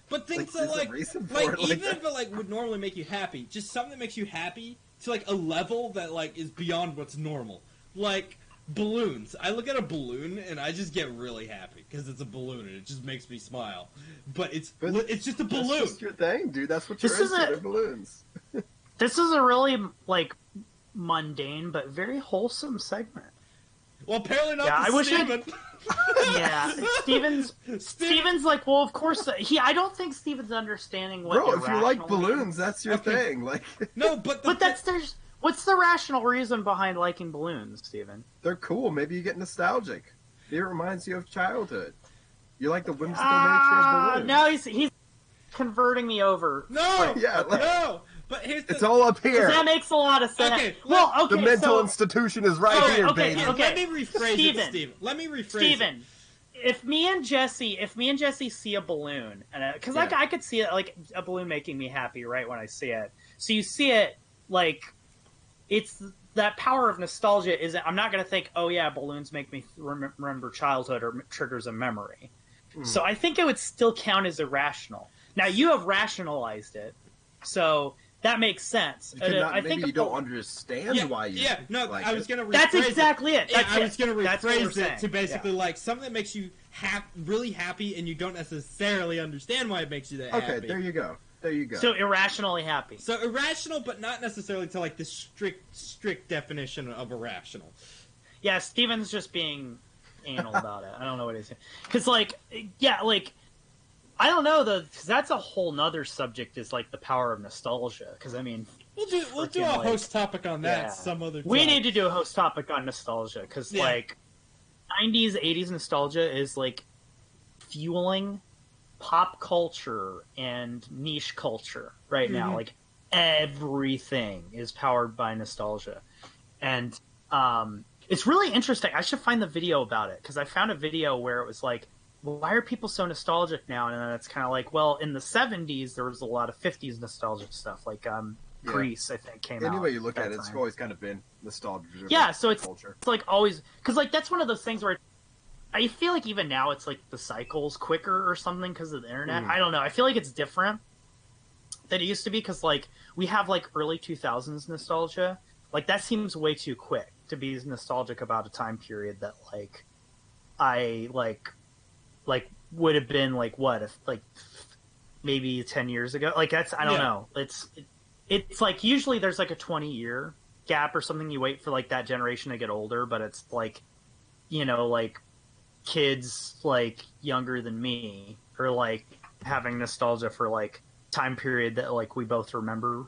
but things like, that, there's a like, reason for like it, like even that. if it, like, would normally make you happy, just something that makes you happy to, like, a level that, like, is beyond what's normal. Like, balloons. I look at a balloon and I just get really happy because it's a balloon and it just makes me smile. But it's just a balloon. That's just your thing, dude. That's what you're This into. is They're balloons. This is a really mundane but very wholesome segment. Well, apparently not Yeah, to I wish Steven. Yeah, Steven's like, well, of course. I don't think Steven's understanding what. Bro, if you like irrational balloons, means. that's your Okay. thing. Like, No, but what's the rational reason behind liking balloons, Steven? they're cool. Maybe you get nostalgic. It reminds you of childhood. You like the whimsical nature of balloons. No, he's converting me over. no, Yeah, like- no. But here's the It's all up here. That makes a lot of sense. Okay, well, okay, The mental so, institution is right Okay, here, okay, baby. okay. Let me rephrase Steven. it, Steven. Let me rephrase it. Steven, if me and Jesse see a balloon, and because Yeah. I could see it like a balloon making me happy right when I see it. So you see it like it's that power of nostalgia isn't. I'm not going to think, oh yeah, balloons make me remember childhood or triggers a memory. So I think it would still count as irrational. Now you have rationalized it, so that makes sense. I think you don't understand why you. I was gonna. That's exactly it. I was gonna rephrase it to basically yeah. like something that makes you really happy, and you don't necessarily understand why it makes you that happy. Okay, there you go. There you go. So irrationally happy. So irrational, but not necessarily to like the strict definition of irrational. Yeah, Steven's just being anal about it. I don't know what he's saying. Because, like, yeah, like, I don't know, because that's a whole nother subject, is, like, the power of nostalgia. Because, I mean... We'll do a host topic on that some other time. We need to do a host topic on nostalgia, because, like, 90s, 80s nostalgia is, like, fueling pop culture and niche culture right now. Like, everything is powered by nostalgia. And, it's really interesting. I should find the video about it, because I found a video where it was like, why are people so nostalgic now? And then it's kind of like, well, in the 70s, there was a lot of 50s nostalgic stuff, like Grease, I think, came out. Any way you look at it, it's always kind of been nostalgia. Yeah, so it's culture. It's like always, because like that's one of those things where I feel like even now it's like the cycle's quicker or something because of the internet. I don't know. I feel like it's different than it used to be, because like we have like early 2000s nostalgia. Like that seems way too quick to be nostalgic about a time period that like I like would have been like what if like maybe 10 years ago. Like that's I don't know. It's like usually there's like a 20-year gap or something. You wait for like that generation to get older, but it's like, you know, like kids like younger than me are like having nostalgia for like time period that like we both remember,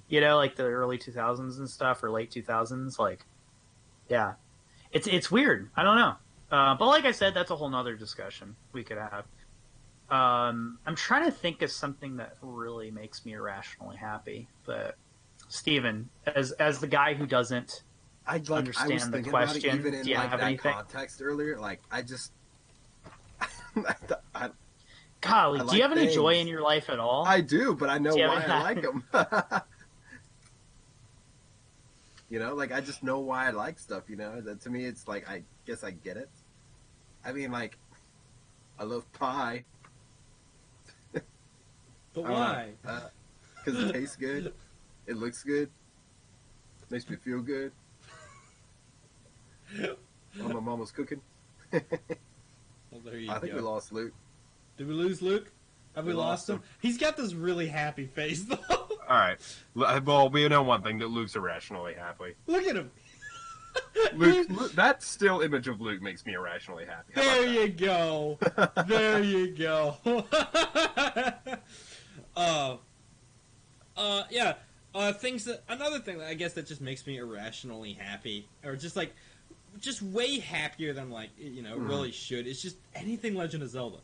you know, like the early 2000s and stuff, or late 2000s. Like, yeah, it's weird. I don't know. But like I said, that's a whole nother discussion we could have. I'm trying to think of something that really makes me irrationally happy. But Steven, as the guy who doesn't understand the question, even in, do you like, have that anything? Context earlier, like I just, Golly, do you have any things. joy in your life at all? I do, but I know why I like them. You know, like I just know why I like stuff. You know, that to me, it's like I guess I get it. I mean, like I love pie. But why? Because it tastes good. It looks good. Makes me feel good. While my mom was cooking. Well, there you go. I think we lost Luke. Did we lose Luke? Have we lost him? He's got this really happy face, though. All right. Well, we know one thing, that Luke's irrationally happy. Look at him. Luke, that still image of Luke makes me irrationally happy. There you go. There you go. Yeah. Another thing that I guess that just makes me irrationally happy, or just way happier than really should. It's just anything Legend of Zelda.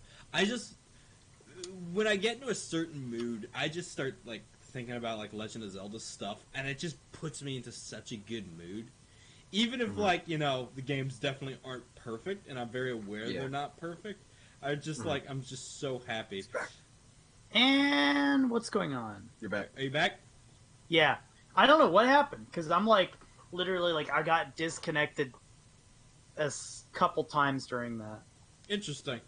When I get into a certain mood, I just start thinking about Legend of Zelda stuff, and it just puts me into such a good mood. Even if the games definitely aren't perfect, and I'm very aware they're not perfect. I'm just so happy. And what's going on? You're back. Are you back? Yeah. I don't know what happened, because I'm literally I got disconnected a couple times during that. Interesting.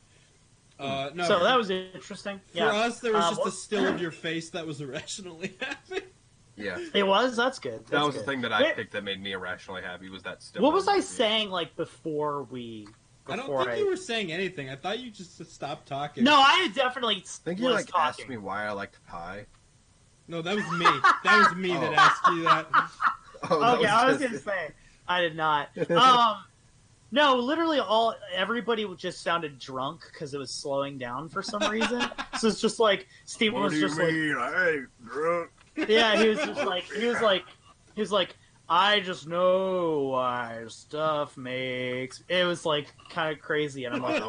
No. So that was interesting. For us, there was just a still of your face that was irrationally happy. Yeah. It was? That's good. That's that was good. the thing that I picked that made me irrationally happy, was that still. What was I saying before I don't think you were saying anything. I thought you just stopped talking. No, I definitely I think you was talking. asked me why I liked pie. No, that was me. That was me that asked you that. Okay, I was gonna say I did not. No, literally everybody just sounded drunk because it was slowing down for some reason. So it's just Steven was just I ain't drunk. Yeah, he was like, I just know why stuff makes. It was kind of crazy, and I'm like,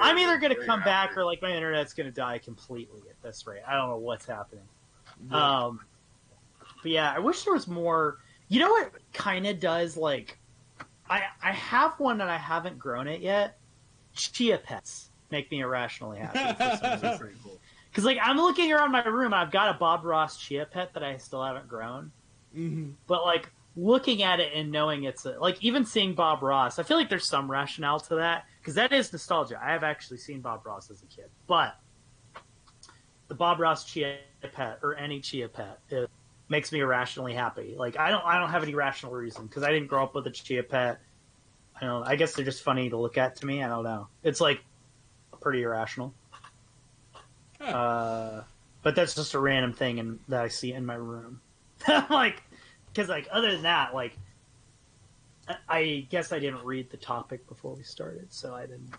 I'm either gonna come back or my internet's gonna die completely at this rate. I don't know what's happening. Yeah. But yeah, I wish there was more. You know what kind of does I have one and I haven't grown it yet. Chia pets make me irrationally happy for some reason. Pretty cool. Because I'm looking around my room and I've got a Bob Ross chia pet that I still haven't grown. Mm-hmm. But looking at it and knowing it's like even seeing Bob Ross, I feel like there's some rationale to that because that is nostalgia. I have actually seen Bob Ross as a kid, but the Bob Ross Chia Pet or any Chia Pet makes me irrationally happy. Like I don't have any rational reason because I didn't grow up with a Chia Pet. I guess they're just funny to look at to me. I don't know. It's like pretty irrational. Huh. But that's just a random thing that I see in my room. Like, because like other than that, like, I guess I didn't read the topic before we started, so I didn't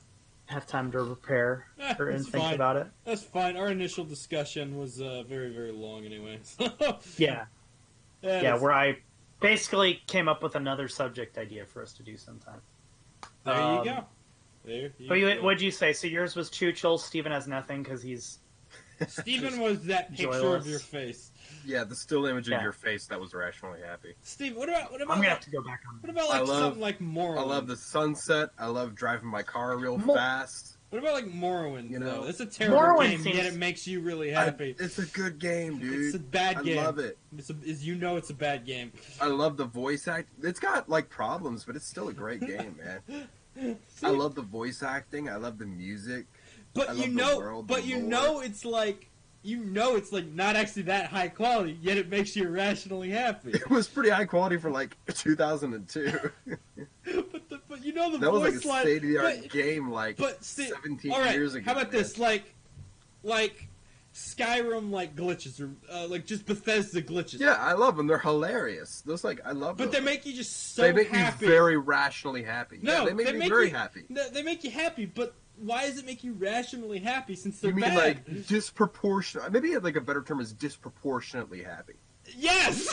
have time to prepare and think fine. about it. That's fine. Our initial discussion was very, very long anyway. Yeah. Where I basically came up with another subject idea for us to do sometime. There you go. There you go. What'd you say? So yours was Choo-Chul, Steven has nothing because he's... Steven was that picture joyless. of your face. Yeah, the still image Yeah. of your face that was irrationally happy. Steve, what about I'm going to have to go back on what about like something like Morrowind? I love the sunset. I love driving my car real fast. What about like Morrowind? You know, it's a terrible Morrowind game, yet it makes you really happy. It's a good game, dude. It's a bad game. I love it. It's a bad game. I love the voice act. It's got like problems, but it's still a great game, man. I love the voice acting. I love the music. But I you love know, the world, but the you lore. know, it's like not actually that high quality, yet it makes you irrationally happy. It was pretty high quality for like 2002. but you know the That was like a voice line. state of the art game, like But see, 17 all right, years ago. how about man. this? Like Skyrim, like glitches or like just Bethesda glitches. Yeah, I love them. They're hilarious. Those like I love. But them. they make you just so They make happy. me very rationally happy. No, yeah, they make me very happy. No, they make you happy, but why does it make you rationally happy since they're You mean bad? like disproportionate? Maybe like a better term is disproportionately happy. Yes,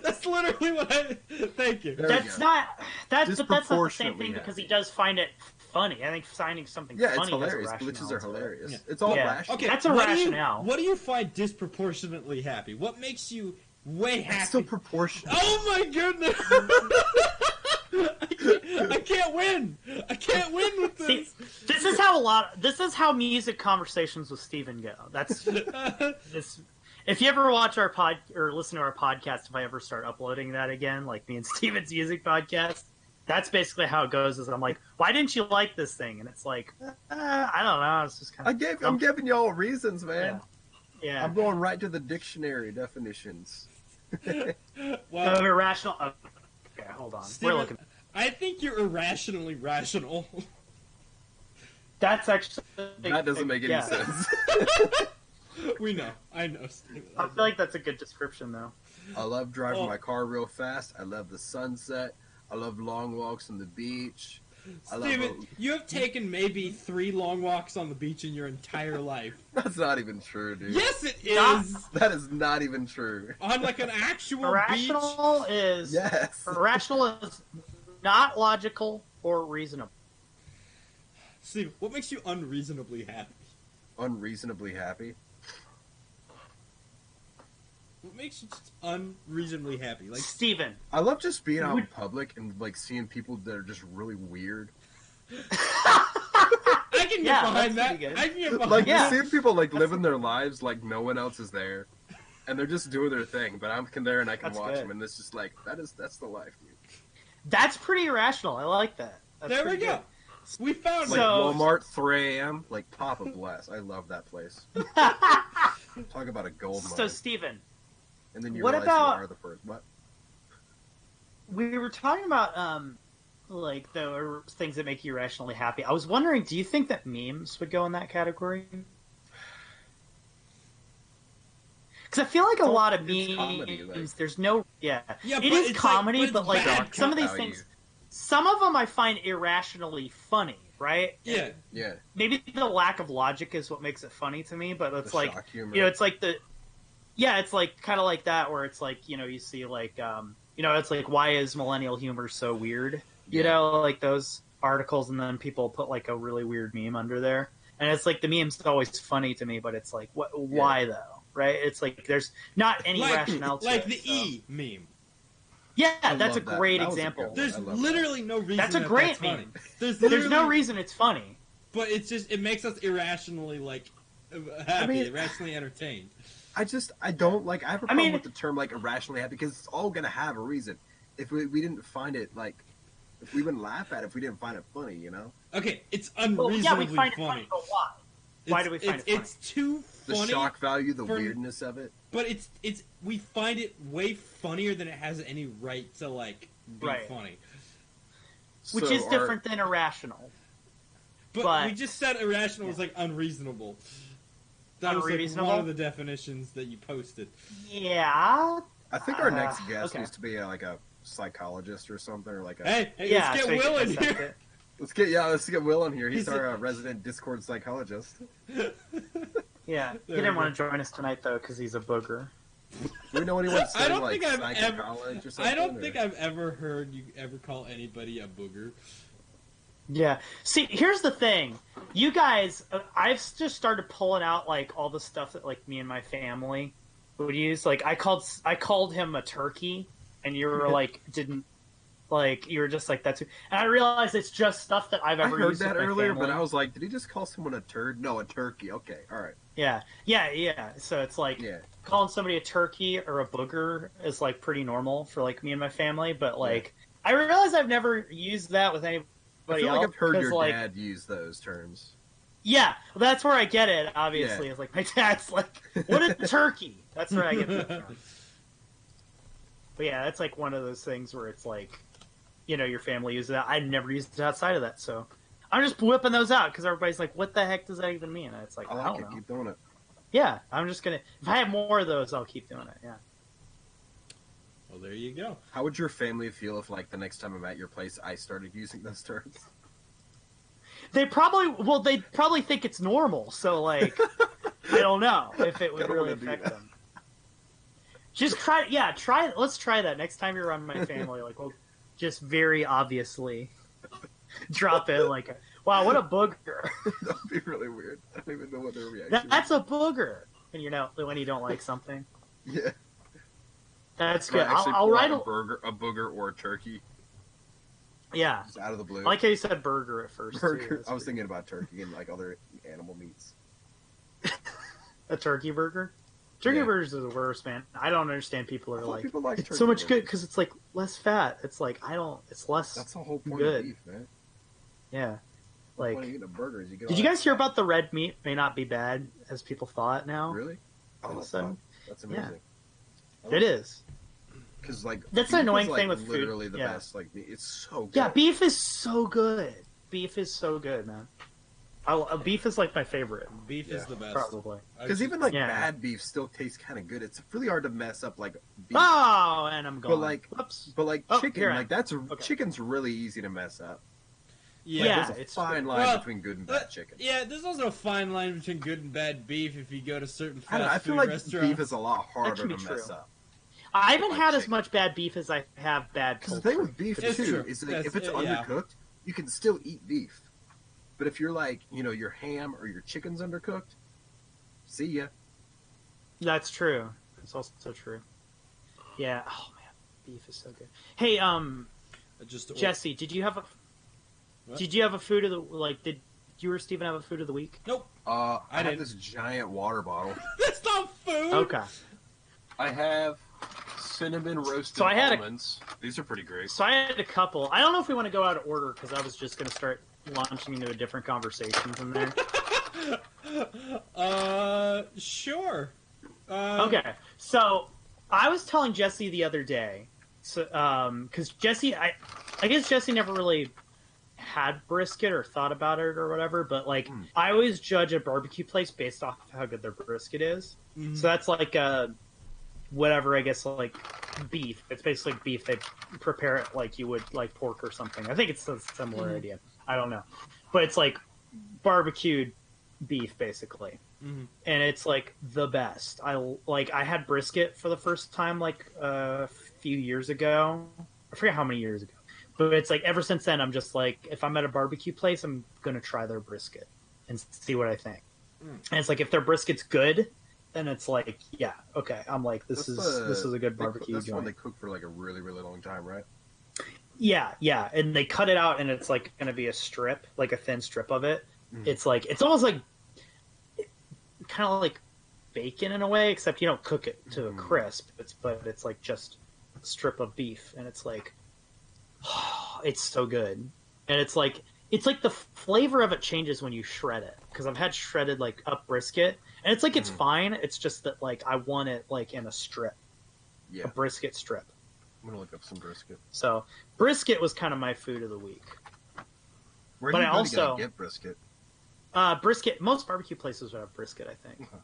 that's literally what I. Thank you. There we That's go. not but that's not the same Disproportionately thing because he happy. does find it funny. I think finding something Yeah, funny it's hilarious. has a Glitches are rationale to it. hilarious. Yeah. It's all Yeah. rational. Okay, That's a what rationale. What do you find disproportionately happy? What makes you way happy? It's still proportional. Oh my goodness! I can't win. I can't win with See, this. this is how music conversations with Steven go. That's this. If you ever watch our pod or listen to our podcast, if I ever start uploading that again, like me and Steven's music podcast, that's basically how it goes. Is I'm like, why didn't you like this thing? And it's like, I don't know. It's just kind of. I'm giving y'all reasons, man. Yeah. I'm going right to the dictionary definitions. Well, Irrational. Okay, hold on. Steven, We're looking. I think you're irrationally rational. That's actually. That doesn't make any yeah. sense. We know. I know, Steven. I feel like that's a good description, though. I love driving Oh. my car real fast. I love the sunset. I love long walks on the beach. I love Steven, you have taken maybe 3 long walks on the beach in your entire life. That's not even true, dude. Yes, it Not- is. That is not even true. On like an actual beach. Irrational is Yes. irrational is not logical or reasonable. Steve, what makes you unreasonably happy? Unreasonably happy. What makes you just unreasonably happy? Like, Steven. I love just being out in public and like seeing people that are just really weird. I can get Yeah, behind that's that. pretty good. I can get behind Like Yeah. you see people like living their lives like no one else is there, and they're just doing their thing. But I'm there and I can That's watch good. them, and it's just like that's the life, dude. That's pretty irrational. I like that. That's There we pretty go. We found Like it. So- Walmart, 3 a.m. Like Papa Bless. I love that place. good. Talk about a gold mine. So, Steven, And then you what realize about- you are the first. What? we were talking about like the things that make you irrationally happy. I was wondering, do you think that memes would go in that category? Because I feel like a lot of it's memes, comedy, like- there's no, Yeah, it but is it's comedy, like- but but like it's bad some of these value. things, some of them I find irrationally funny, right? Yeah. Yeah. Maybe the lack of logic is what makes it funny to me, but it's The like, shock humor. you know, it's like it's like kind of like that where it's like, you know, you see like, you know, it's like, why is millennial humor so weird? You Yeah. know, like those articles, and then people put like a really weird meme under there, and it's like the meme's always funny to me, but it's like, what? Why though? Right? It's like there's not any rationale to like it. the so. E meme. Yeah, I that's a love that. great That was a example. good one. There's I love literally no reason That's a that great that's funny. meme. There's There's literally no reason it's funny. But it's just it makes us irrationally like happy, irrationally entertained. I don't like. I have a problem mean- with the term like irrationally happy because it's all gonna have a reason. If we didn't find it like, if we wouldn't laugh at it, if we didn't find it funny, you know. Okay, it's Well, unreasonably yeah, we find it funny. funny, but why? Why do we find it funny? It's too The funny, shock value, the for- weirdness of it. but it's we find it way funnier than it has any right to like be Right. funny. Which So is our- different than irrational. But we But- just said irrational was like unreasonable. That was like Unreasonable? one of the definitions that you posted. Yeah. I think our next guest okay. needs to be like a psychologist or something, or like a. Hey, Yeah. let's so get you can Will in dissect here. it. Let's get Will in here. He's He's our resident Discord psychologist. Yeah. He There didn't we want to join us tonight though because he's a booger. Do we know anyone I studying don't like think I've psych ever- in college or something? I don't or- think I've ever heard you ever call anybody a booger. Yeah. See, here's the thing. You guys, I've just started pulling out like all the stuff that like me and my family would use. Like I called him a turkey, and you were like didn't like you were just like that's. And I realized it's just stuff that I've I ever heard used that with my earlier, family. but I was like, did he just call someone a turd? No, a turkey. Okay, all right. Yeah. So it's like Yeah. calling somebody a turkey or a booger is like pretty normal for like me and my family. But like I realize I've never used that with anybody I feel like else. I've heard 'cause, your like, dad use those terms. Yeah, that's where I get it. Obviously, Yeah. it's like my dad's like, "What is turkey?" That's where I get it from. But yeah, that's like one of those things where it's like, you know, your family uses that. I never used it outside of that, so I'm just whipping those out because everybody's like, "What the heck does that even mean?" And it's like, I I like don't it. know. Keep doing it. Yeah, I'm just gonna. If I have more of those, I'll keep doing it. Yeah. Well, there you go. How would your family feel if, like, the next time I'm at your place, I started using those terms? They'd probably think it's normal. So like, I don't know if it would Kinda really wanna do affect that. them. Just try. Let's try that next time you're around my family. Like, we'll just very obviously drop in like, "Wow, what a booger!" That'd be really weird. I don't even know what their reaction That's a booger. And you know when you don't like something. is. Yeah. That's Can I good. actually I'll pull write out a booger or a turkey Yeah, just out of the blue. I like how you said burger at first. Too. burger. That's I was pretty- thinking about turkey and like other animal meats. a turkey burger. Turkey Yeah. burgers are the worst, man. I don't understand people who I are thought like, people like it's turkey so much good burgers. because it's like less fat. It's like it's less. That's the whole point good. of beef, man. Yeah, The point of like. eating a burger is you get Did all you that guys hear fat. about the red meat may not be bad as people thought now? Really? Oh, So- that's yeah. amazing. It is. Because like That's the beef annoying is, like, thing with food. literally the Yeah. best. Like it's so good. Yeah, beef is so good. Beef is so good, man. Beef is like my favorite, Beef is Yeah, the best. probably. Because even like Yeah. bad beef still tastes kind of good. It's really hard to mess up like beef. Oh, and I'm gone. like- Whoops. But like Oh, chicken, here I like that's Okay. chicken's really easy to mess up. Yeah. Yeah. There's a it's fine true. line Well, between good and bad chicken. Yeah, there's also a fine line between good and bad beef if you go to certain I, don't know, I fast feel food like restaurants. beef is a lot harder can to be mess true. up. I haven't like had as chicken. much bad beef as I have bad. Because the thing poultry. with beef It's too true. is like That's- if it's yeah. undercooked, you can still eat beef. But if you're like, you know, your ham or your chicken's undercooked, see ya. That's true. It's also true. Yeah. Oh man, beef is so good. Hey, Just Jesse, did you have a? What? Did you have a food of the like? Did you or Steven have a food of the week? Nope. I I have didn't. this giant water bottle. That's not food. Okay. I have cinnamon roasted So I had a- almonds. These are pretty great. So I had a couple. I don't know if we want to go out of order because I was just going to start launching into a different conversation from there. Sure. Okay. So I was telling Jesse the other day, so because Jesse, I guess Jesse never really had brisket or thought about it or whatever, but like I always judge a barbecue place based off of how good their brisket is. Mhm. So that's like whatever, I guess, like beef. It's basically beef. They prepare it like you would like pork or something. I think it's a similar idea. I don't know, but it's like barbecued beef basically, Mhm. and it's like the best. I had brisket for the first time like a few years ago. I forget how many years ago, but it's like ever since then I'm just like, if I'm at a barbecue place, I'm gonna try their brisket and see what I think. And it's like if their brisket's good, then it's like, yeah, okay. I'm like, this is a good barbecue That's one joint. they cook for like a really, really long time, right? Yeah, and they cut it out, and it's like going to be a strip, like a thin strip of it. Mhm. It's like it's almost like kind of like bacon in a way, except you don't cook it to a crisp. But it's like just a strip of beef, and it's like, oh, it's so good. And it's like the flavor of it changes when you shred it, because I've had shredded like up brisket, and it's like it's fine. It's just that like I want it like in a strip, a brisket strip. I'm gonna look up some brisket. So brisket was kind of my food of the week. Where But do you I go also to get brisket? Brisket. Most barbecue places would have brisket, I think. Okay.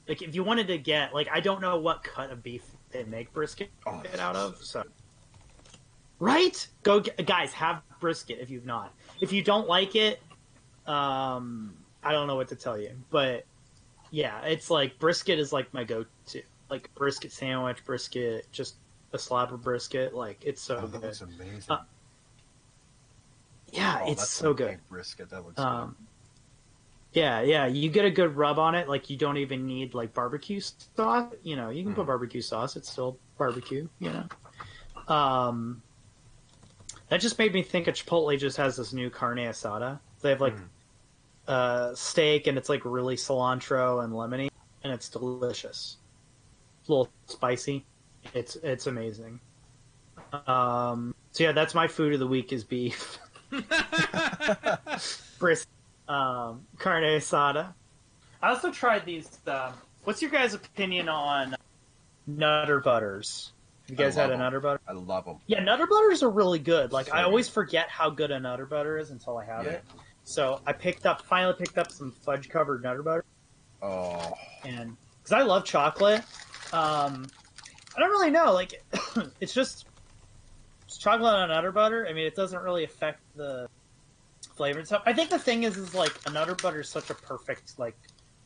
Like if you wanted to get like, I don't know what cut of beef they make brisket out of. So right, guys, have brisket if you've not. If you don't like it, I don't know what to tell you. But yeah, it's like brisket is like my go-to. Like brisket sandwich, brisket, just a slab of brisket. Like it's so good. That looks amazing. Yeah, it's so good. Brisket, that looks good. Yeah, you get a good rub on it. Like you don't even need like barbecue sauce. You know, you can put barbecue sauce. It's still barbecue. You know. That just made me think of Chipotle. Just has this new carne asada. They have like steak, and it's like really cilantro and lemony, and it's delicious. It's a little spicy. It's amazing. So yeah, that's my food of the week is beef. Brisket. Carne asada. I also tried these. What's your guys' opinion on Nutter Butters? Have you guys had a Nutter Butter? I love them. Yeah, Nutter Butters are really good. Like So I always forget how good a Nutter Butter is until I have it. So I finally picked up some fudge covered Nutter Butter. Oh. And because I love chocolate, I don't really know. Like it's just chocolate on Nutter Butter. I mean, it doesn't really affect the flavor and stuff. I think the thing is like a Nutter Butter is such a perfect like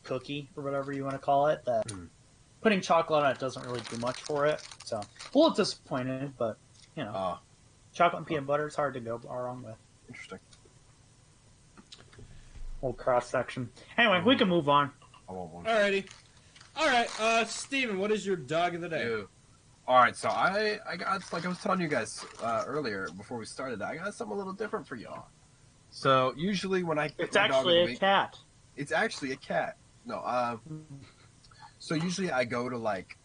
cookie or whatever you want to call it that putting chocolate on it doesn't really do much for it. So a little disappointed, but you know, chocolate and peanut butter is hard to go wrong with. Interesting. Old cross section. Anyway, we can move on. I want one. Alrighty. Alright, Steven, what is your dog of the day? Ew. Alright, so I got, like I was telling you guys earlier before we started, I got something a little different for y'all. So usually when I it's actually a cat. It's actually a cat. No, so usually I go to like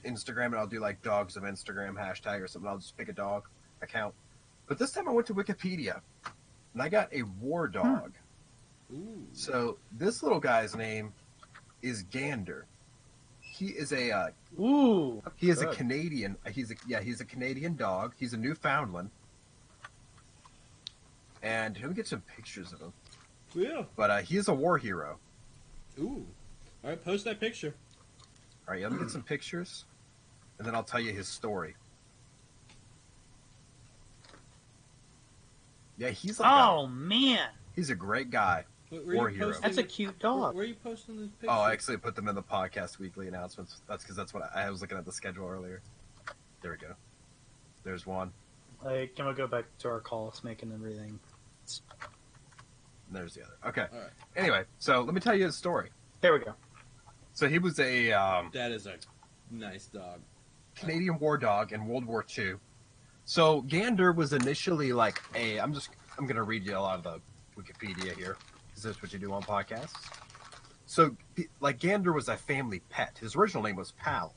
Instagram and I'll do like dogs of Instagram hashtag or something. I'll just pick a dog account. But this time I went to Wikipedia and I got a war dog. Ooh. So this little guy's name is Gander. He is a he is a Canadian. He's a Canadian dog. He's a Newfoundland. And let me get some pictures of him. Yeah. But he is a war hero. Ooh. All right, post that picture. All right, let me get some pictures, and then I'll tell you his story. Yeah, he's like man, he's a great guy. War hero. That's a cute dog. Where are you posting this picture? Oh, I actually put them in the podcast weekly announcements. That's because that's what I was looking at the schedule earlier. There we go. There's one. Like, can we go back to our calls, making everything? And there's the other. Okay. All right. Anyway, so let me tell you his story. There we go. So he was a that is a nice dog. Canadian war dog in World War II. So Gander was initially like I'm going to read you a lot of the Wikipedia here, because that's what you do on podcasts. So, like, Gander was a family pet. His original name was Pal,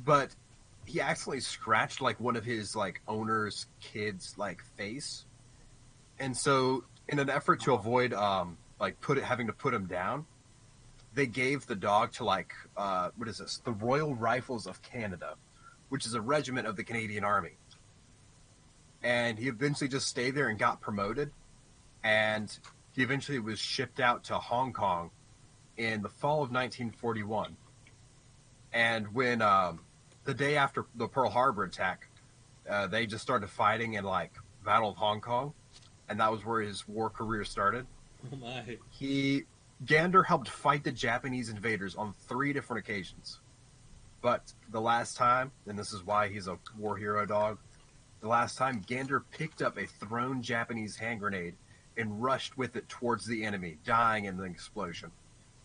but he accidentally scratched like one of his like owner's kids' like face, and so in an effort to avoid having to put him down, they gave the dog to like what is this? The Royal Rifles of Canada, which is a regiment of the Canadian Army. And he eventually just stayed there and got promoted, and he eventually was shipped out to Hong Kong in the fall of 1941. And when the day after the Pearl Harbor attack, they just started fighting in like Battle of Hong Kong, and that was where his war career started. Oh my! Gander helped fight the Japanese invaders on 3 different occasions, but the last time, and this is why he's a war hero dog, the last time Gander picked up a thrown Japanese hand grenade and rushed with it towards the enemy, dying in the explosion.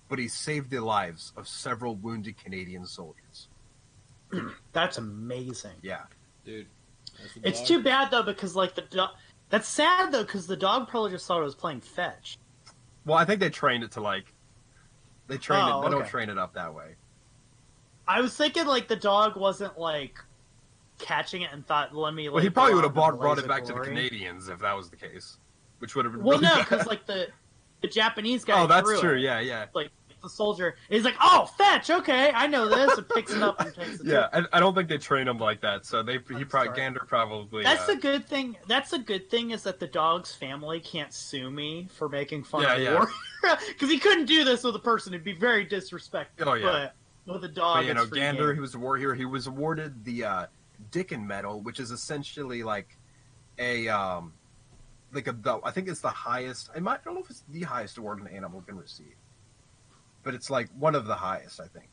But he saved the lives of several wounded Canadian soldiers. That's amazing. Yeah. Dude. It's too bad, though, because, like, the dog... That's sad, though, because the dog probably just thought it was playing fetch. Well, I think they trained it to, like... They train Oh, it. They don't okay. train it up that way. I was thinking like the dog wasn't like catching it and thought, let me. Like, Well, he probably go would out have in a brought blaze it of back to the glory. Canadians if that was the case, which would have been Well, really no, bad. because like the Japanese guy. Oh, that's threw true. it. Yeah, yeah. Like the soldier, he's like, "Oh, fetch! Okay, I know this." And picks it up and takes it. Yeah, I don't think they train him like that. So sorry. Gander probably. That's a good thing. That's a good thing is that the dog's family can't sue me for making fun Yeah, of yeah. war because he couldn't do this with a person. It'd be very disrespectful. Oh, yeah. But with a dog, But, it's free Gander, game. he was a war hero. He was awarded the Dickin Medal, which is essentially like a I think it's the highest. I don't know if it's the highest award an animal can receive, but it's like one of the highest, I think.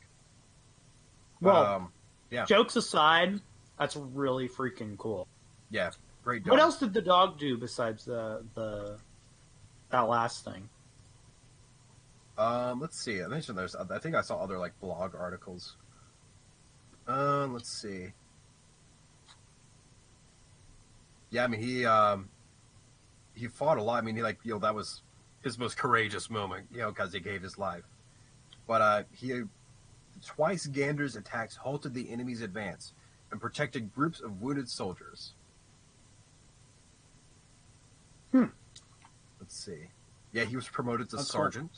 Well, yeah, jokes aside, that's really freaking cool. yeah, great dog. What else did the dog do besides that last thing? Let's see. I mentioned I think I saw other like blog articles. Let's see. Yeah, I mean he fought a lot. I mean that was his most courageous moment, because he gave his life. But twice Gander's attacks halted the enemy's advance and protected groups of wounded soldiers. Hmm. Let's see. Yeah, he was promoted to That's cool. sergeant.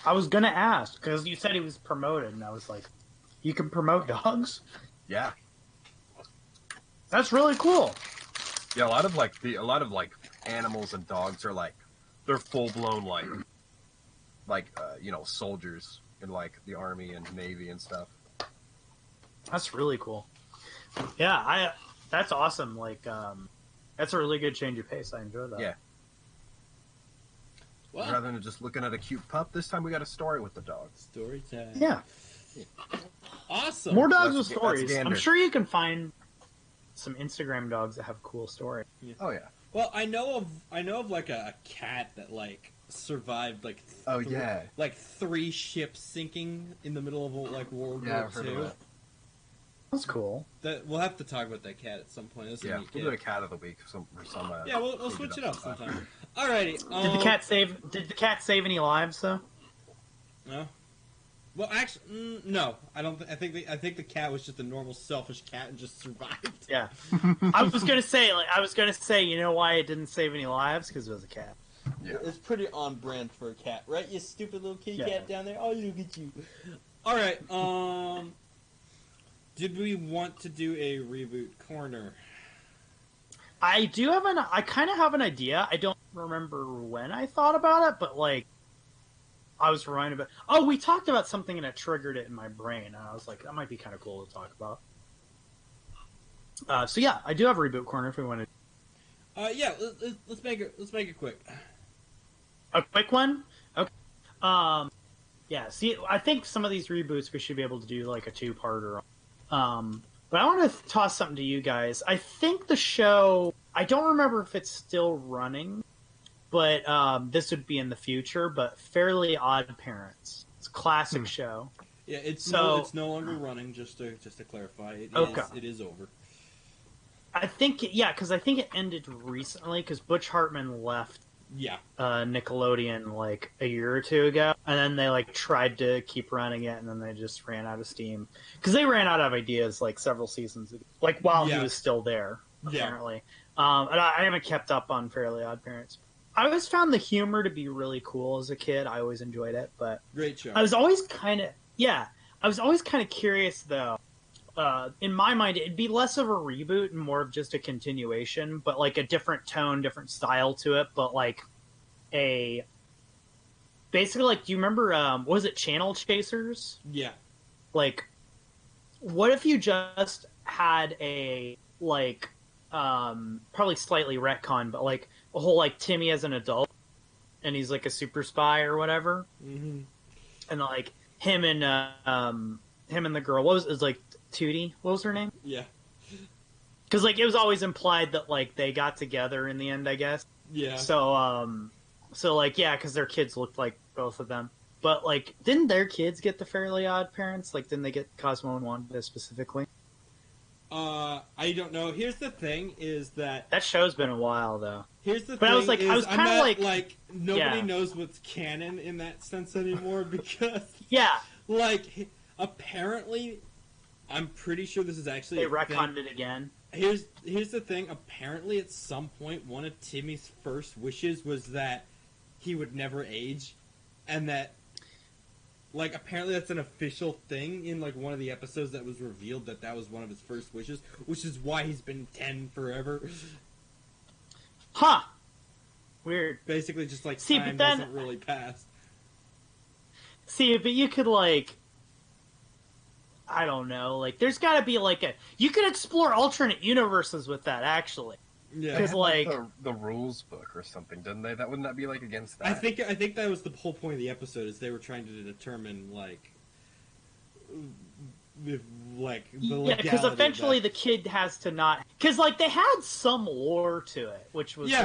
I was gonna ask because you said he was promoted, and I was like, "You can promote dogs? Yeah. That's really cool." Yeah, a lot of animals and dogs are they're full blown soldiers in the army and navy and stuff. That's really cool. Yeah, that's awesome. That's a really good change of pace. I enjoy that. Yeah. Wow. Rather than just looking at a cute pup, this time we got a story with the dog. Story time. Yeah. Awesome. More dogs with That's stories. Gander. I'm sure you can find some Instagram dogs that have cool stories. Oh yeah. Well, I know of like a cat that survived Oh yeah. 3 ships sinking in the middle of World Yeah, War I've heard II. of that. That's cool. That we'll have to talk about that cat at some point. That's a Yeah, neat we'll cat. do a cat of the week. Yeah, we'll switch it up sometime. Alrighty. Did the cat save any lives though? No. Well, actually, no. I don't. I think the cat was just a normal, selfish cat and just survived. Yeah. I was gonna say, you know why it didn't save any lives? Because it was a cat. Yeah. It's pretty on brand for a cat, right? You stupid little kitty Yeah. cat down there. Oh, look at you. All right. Did we want to do a reboot corner? I kind of have an idea. I don't remember when I thought about it, but I was reminded about. Oh, we talked about something and it triggered it in my brain, and I was like, that might be kind of cool to talk about. So yeah, I do have a reboot corner if we want to. Yeah. Let's make it quick. A quick one. Okay. Yeah. See, I think some of these reboots we should be able to do like a 2-parter. But I want to toss something to you guys. I think the show. I don't remember if it's still running, but this would be in the future. But Fairly Odd Parents. It's a classic show. Yeah, it's So- no longer running. Just to clarify, Okay. it is over. I think because I think it ended recently because Butch Hartman left Yeah. Nickelodeon like a year or two ago, and then they tried to keep running it, and then they just ran out of steam because they ran out of ideas several seasons ago, while he Yeah. was still there Yeah. apparently. And I haven't kept up on Fairly Odd Parents. I always found the humor to be really cool as a kid. I always enjoyed it, but Great show. I was always kind of curious though. In my mind, it'd be less of a reboot and more of just a continuation, but a different tone, different style to it. But basically, do you remember? Was it Channel Chasers? Yeah. What if you just had a probably slightly retcon, but a whole Timmy as an adult, and he's a super spy or whatever, Mm-hmm. and him and the girl. What was it? Was Tootie? What was her name? Yeah. Because it was always implied that they got together in the end, I guess. Yeah. So yeah, because their kids looked like both of them. But didn't their kids get the Fairly Odd Parents? Didn't they get Cosmo and Wanda specifically? I don't know. Here's the thing: is that That show's been a while though. Here's the But thing: I was like, I was I'm kind of not, like, nobody yeah. knows what's canon in that sense anymore because, yeah, apparently, I'm pretty sure this is actually they a thing. retconned it again. Here's the thing. Apparently, at some point, one of Timmy's first wishes was that he would never age, and that, apparently that's an official thing in, one of the episodes that was revealed that was one of his first wishes, which is why he's been 10 forever. Huh. Weird. Basically, just, See, time but then, doesn't really pass. See, but you could, I don't know, there's gotta be, you could explore alternate universes with that, actually. Yeah. They Because, had, the rules book or something, didn't they? Wouldn't that be against that? I think that was the whole point of the episode, is they were trying to determine if, the legality. because eventually the kid has to not, because they had some lore to it, which was yeah.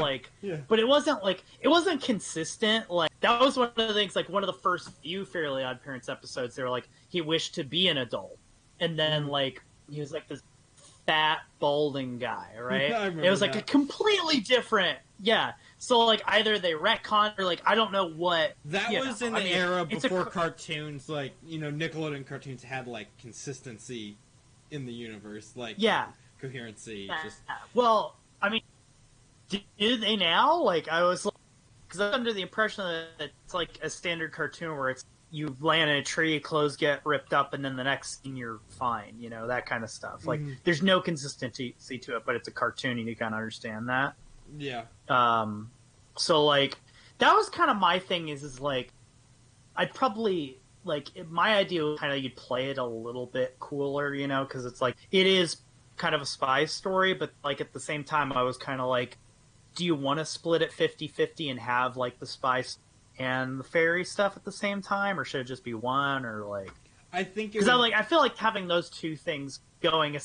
but it wasn't consistent. That was one of the things. One of the first few Fairly Odd Parents episodes, they were he wished to be an adult, and then he was this fat balding guy, right? I remember it was that. a completely different, yeah. So or they retcon, or I don't know what. That was in the era it's before cartoons, Nickelodeon cartoons had consistency in the universe, yeah, coherency. Just well, I mean, do they now? I was because I'm under the impression that it's a standard cartoon where it's you land in a tree, clothes get ripped up, and then the next scene you're fine. That kind of stuff. There's no consistency to it, but it's a cartoon, and you kind of understand that. yeah. So that was kind of my thing. Is I'd probably my idea was kind of you'd play it a little bit cooler, because it's it is kind of a spy story, but at the same time I was kind of do you want to split it 50-50 and have the spy and the fairy stuff at the same time, or should it just be one, or I think because I feel having those two things going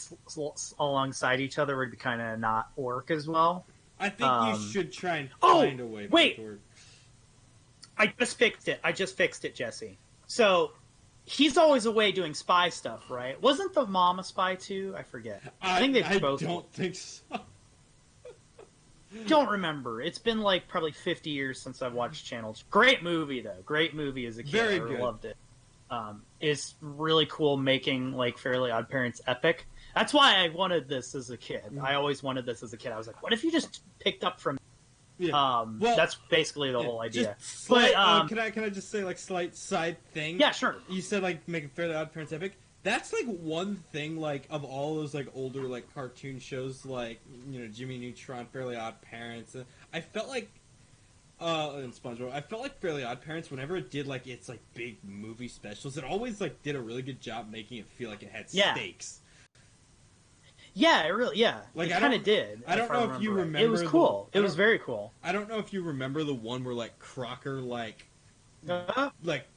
alongside each other would kind of not work as well. I think you should try and find a way. Wait. I just fixed it, Jesse. So he's always away doing spy stuff, right? Wasn't the mom a spy too? I forget. I think they both. I don't think so. Don't remember. It's been probably 50 years since I've watched Channel. Great movie though. Great movie as a kid. Very I good. Loved it. It's really cool making Fairly Odd Parents epic. That's why I wanted this as a kid. I always wanted this as a kid. I was what if you just picked up from? Yeah. Well, that's basically the whole idea. Slight, can I just say slight side thing? Yeah, sure. You said making Fairly Odd Parents epic. That's one thing of all those older cartoon shows Jimmy Neutron, Fairly Odd Parents. I felt and SpongeBob. I felt Fairly Odd Parents, whenever it did its big movie specials, it always did a really good job making it feel it had stakes. Yeah, it really, it kind of did. I don't know if you remember. It was cool. It was very cool. I don't know if you remember the one where Crocker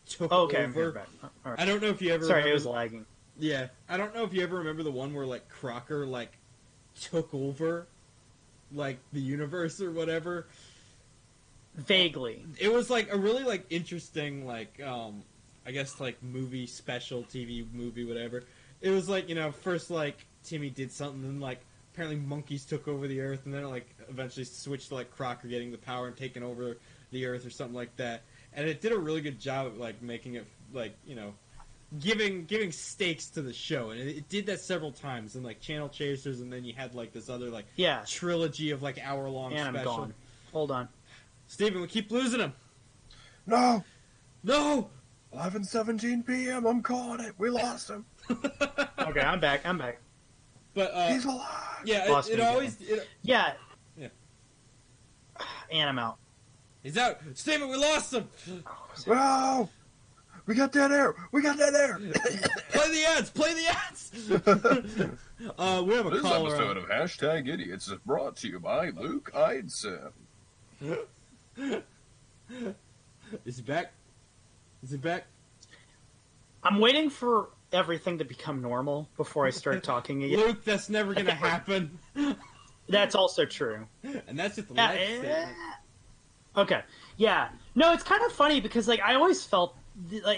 took okay, over. All right. I don't know if you ever. Sorry, remember, it was lagging. Yeah, I don't know if you ever remember the one where Crocker took over the universe or whatever. Vaguely. It was a really interesting I guess movie special TV movie whatever. It was first Timmy did something, and apparently monkeys took over the Earth, and then eventually switched to Crocker getting the power and taking over the Earth or something like that. And it did a really good job of making it giving stakes to the show, and it did that several times in Channel Chasers, and then you had this other trilogy of hour-long and special. I'm gone. Hold on, Steven, we keep losing him. No, 11:17 p.m. I'm calling it. We lost him. Okay, I'm back. But He's alive. yeah, it always. Yeah. Yeah. And I'm out. He's out. Steven, we lost him. No, we got dead air. Play the ads. We have a This caller. episode of Hashtag Idiots is brought to you by Luke Eidson. Is he back? I'm waiting for everything to become normal before I start talking again. Luke, that's never gonna happen. That's also true. And that's just a life statement. Okay. Yeah. No, it's kind of funny because I always felt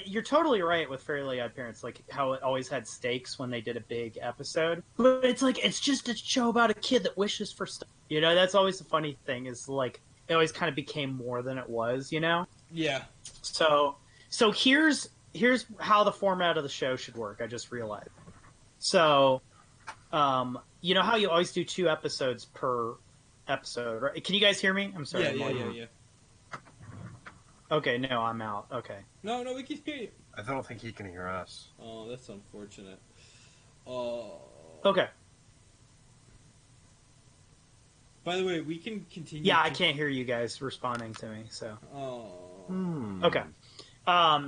you're totally right with Fairly Odd Parents, how it always had stakes when they did a big episode. But it's it's just a show about a kid that wishes for stuff. You know, that's always the funny thing is like it always kind of became more than it was. You know. Yeah. So here's how the format of the show should work. I just realized. So, you know how you always do 2 episodes per episode, right? Can you guys hear me? I'm sorry. Yeah. Okay, no, I'm out. Okay. No, we can hear you. I don't think he can hear us. Oh, that's unfortunate. Oh. Okay. By the way, we can continue. Yeah, I can't hear you guys responding to me. So. Oh. Okay.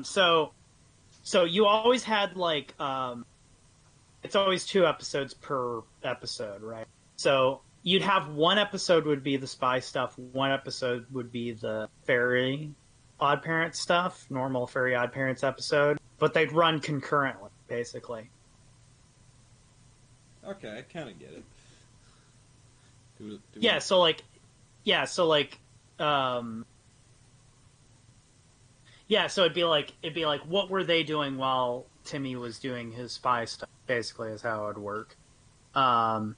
So you always had like it's always 2 episodes per episode, right? So you'd have 1 episode would be the spy stuff, 1 episode would be the fairy Odd Parents stuff, normal fairy Odd Parents episode, but they'd run concurrently, basically. Okay, I kind of get it. Yeah, so like so it'd be like what were they doing while Timmy was doing his spy stuff, basically is how it would work. Yeah,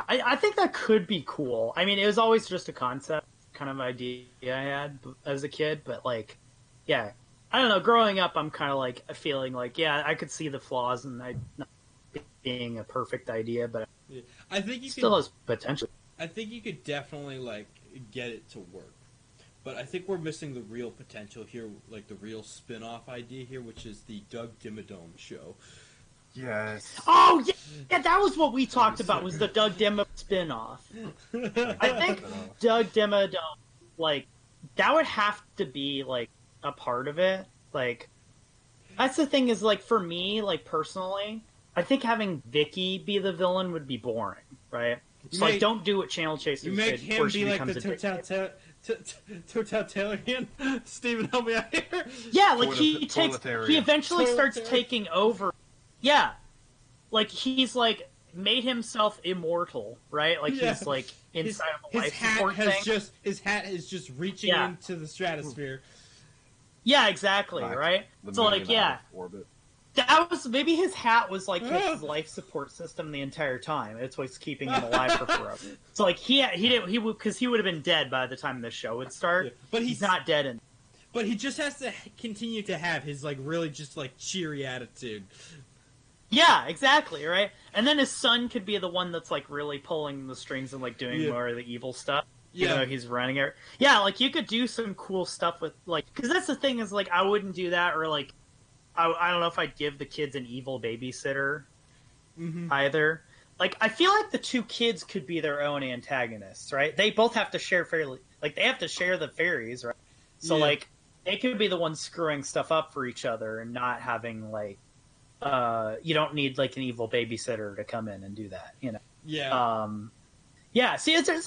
I think that could be cool. I mean, it was always just a concept kind of idea I had as a kid, but like, yeah, I don't know. Growing up, I'm kind of like feeling like, yeah, I could see the flaws in it not being a perfect idea, but Yeah. I think you still has potential. I think you could definitely like get it to work, but I think we're missing the real potential here, like the real spin-off idea here, which is the Doug Dimmadome show. Yes. Oh yeah, that was what we talked about. Was the Doug Dimmadome spinoff? I think Doug Dimmadome, like that would have to be like a part of it. Like that's the thing is like for me, like personally, I think having Vicky be the villain would be boring, right? So like, don't do what Channel Chasers You make did, him where she be like becomes the totalitarian. Steven, help me out here. Yeah, like he Toiletarian. eventually starts Toiletarian. taking over. Yeah, like he's like made himself immortal, right? Like Yeah. he's like inside of a His life hat support thing. his hat is just reaching Yeah. into the stratosphere. Yeah, exactly, Back right? The So like, moon yeah, out of orbit. that was maybe his hat was like his life support system the entire time. It's what's keeping him alive for forever. So like he would have been dead by the time the show would start. Yeah, but he's not dead in. But he just has to continue to have his like really just like cheery attitude. Yeah, exactly, right? And then his son could be the one that's like really pulling the strings and like doing more of the evil stuff. Yeah. Even though he's running it. Yeah, like you could do some cool stuff with like, because that's the thing is like I wouldn't do that, or like I don't know if I'd give the kids an evil babysitter either. Like I feel like the 2 kids could be their own antagonists, right? They both have to share they have to share the fairies, right? So Yeah. like they could be the ones screwing stuff up for each other and not having like you don't need like an evil babysitter to come in and do that, you know. Yeah. Yeah, see, there's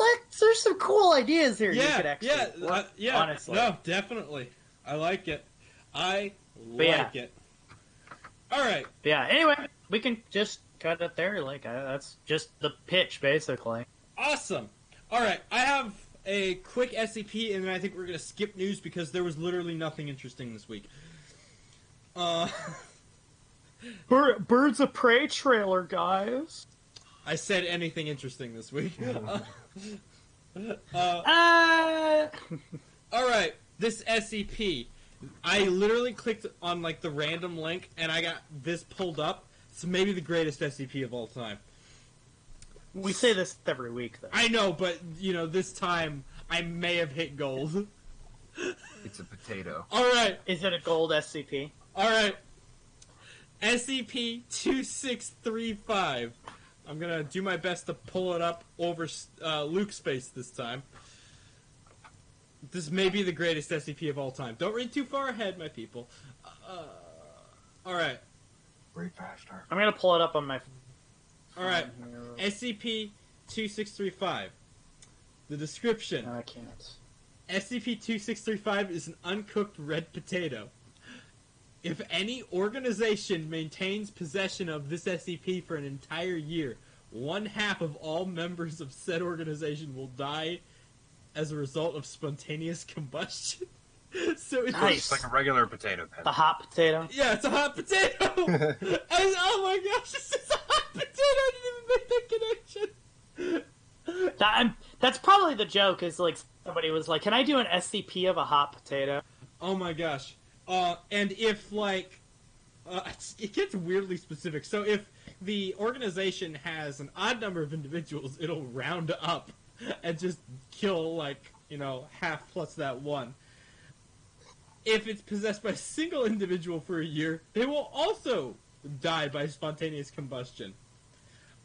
some cool ideas here you could actually work, honestly. No, definitely. I like it. I like yeah. it. All right. Yeah, anyway, we can just cut it there. Like, that's just the pitch, basically. Awesome. All right. I have a quick SCP, and then I think we're going to skip news because there was literally nothing interesting this week. Birds of Prey trailer, guys. I said anything interesting this week. All right. This SCP. I literally clicked on like the random link, and I got this pulled up. It's maybe the greatest SCP of all time. We say this every week, though. I know, but you know, this time I may have hit gold. It's a potato. All right, Is it a gold SCP? all right. SCP-2635. I'm gonna do my best to pull it up over Luke space this time. This may be the greatest SCP of all time. Don't read too far ahead, my people. All right, Read faster. I'm gonna pull it up on my. all right. SCP-2635. The description. No, I can't. SCP-2635 is an uncooked red potato. If any organization maintains possession of this SCP for an entire year, 1/2 of all members of said organization will die as a result of spontaneous combustion. So it's Nice. It's like a regular potato then. The hot potato. yeah, it's a hot potato. Oh my gosh, this is a hot potato. I didn't even make that connection. That's probably the joke. Is like somebody was like, "Can I do an SCP of a hot potato?" Oh my gosh. And if like, it gets weirdly specific. So if the organization has an odd number of individuals, it'll round up and just kill like, half plus that one. If it's possessed by a single individual for a year, they will also die by spontaneous combustion.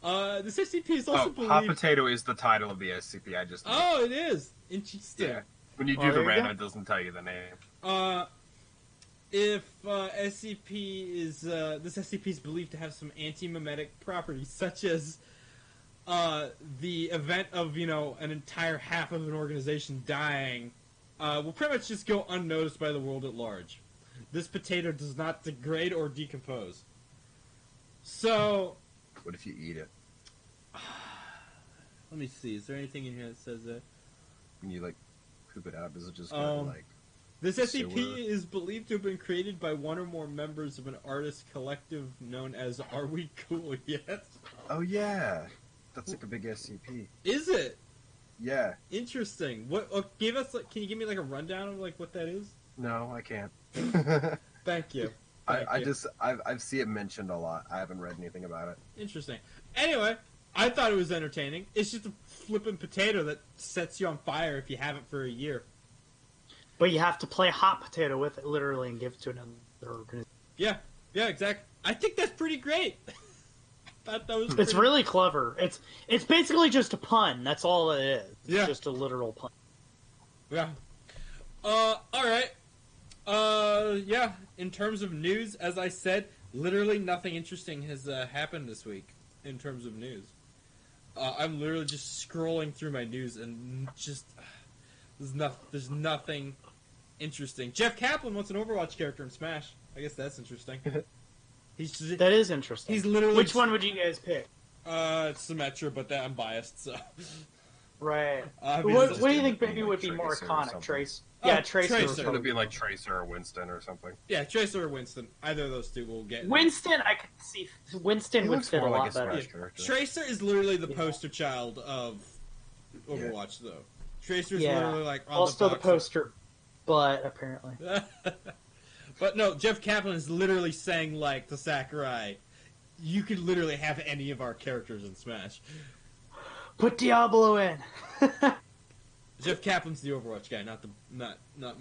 The SCP is also believed... Hot Potato is the title of the SCP. I just. Oh, it is interesting. Yeah. When you do the random, it doesn't tell you the name. If SCP is this SCP is believed to have some anti-memetic properties, such as the event of an entire half of an organization dying, will pretty much just go unnoticed by the world at large. This potato does not degrade or decompose. So, What if you eat it? let me see. Is there anything in here that says that? When you poop it out, does it just go This SCP sewer? is believed to have been created by one or more members of an artist collective known as Are We Cool Yet? Oh yeah, that's like a big SCP. Is it? Yeah. Interesting. What? Can you give me a rundown of what that is? No, I can't. Thank you. I've seen it mentioned a lot. I haven't read anything about it. Interesting. Anyway, I thought it was entertaining. It's just a flippin' potato that sets you on fire if you have it for a year. But you have to play hot potato with it, literally, and give it to another organization. Yeah, exactly. I think that's pretty great. I thought that was. It's really clever. It's basically just a pun. That's all it is. It's Yeah. just a literal pun. Yeah. All right. Yeah. In terms of news, as I said, literally nothing interesting has happened this week in terms of news. I'm literally just scrolling through my news and just there's nothing interesting. Jeff Kaplan wants an Overwatch character in Smash. I guess that's interesting. That is interesting. He's literally. Which one would you guys pick? It's Symmetra, but I'm biased, so. Right. Obviously. What do you think maybe like would be more Tracer or iconic? something. Trace? Oh, Yeah, Tracer. Tracer. It's gonna be like Tracer or Winston or something. Yeah, Tracer or Winston. Either of those two will get. Winston, I could see. Winston He would looks fit a more like lot a better. Smash character. Tracer is literally the Yeah. poster child of Overwatch, though. Tracer's Yeah. literally on Also the the poster, but apparently. But no, Jeff Kaplan is literally saying to Sakurai, you could literally have any of our characters in Smash. Put Diablo in. Jeff Kaplan's the Overwatch guy, not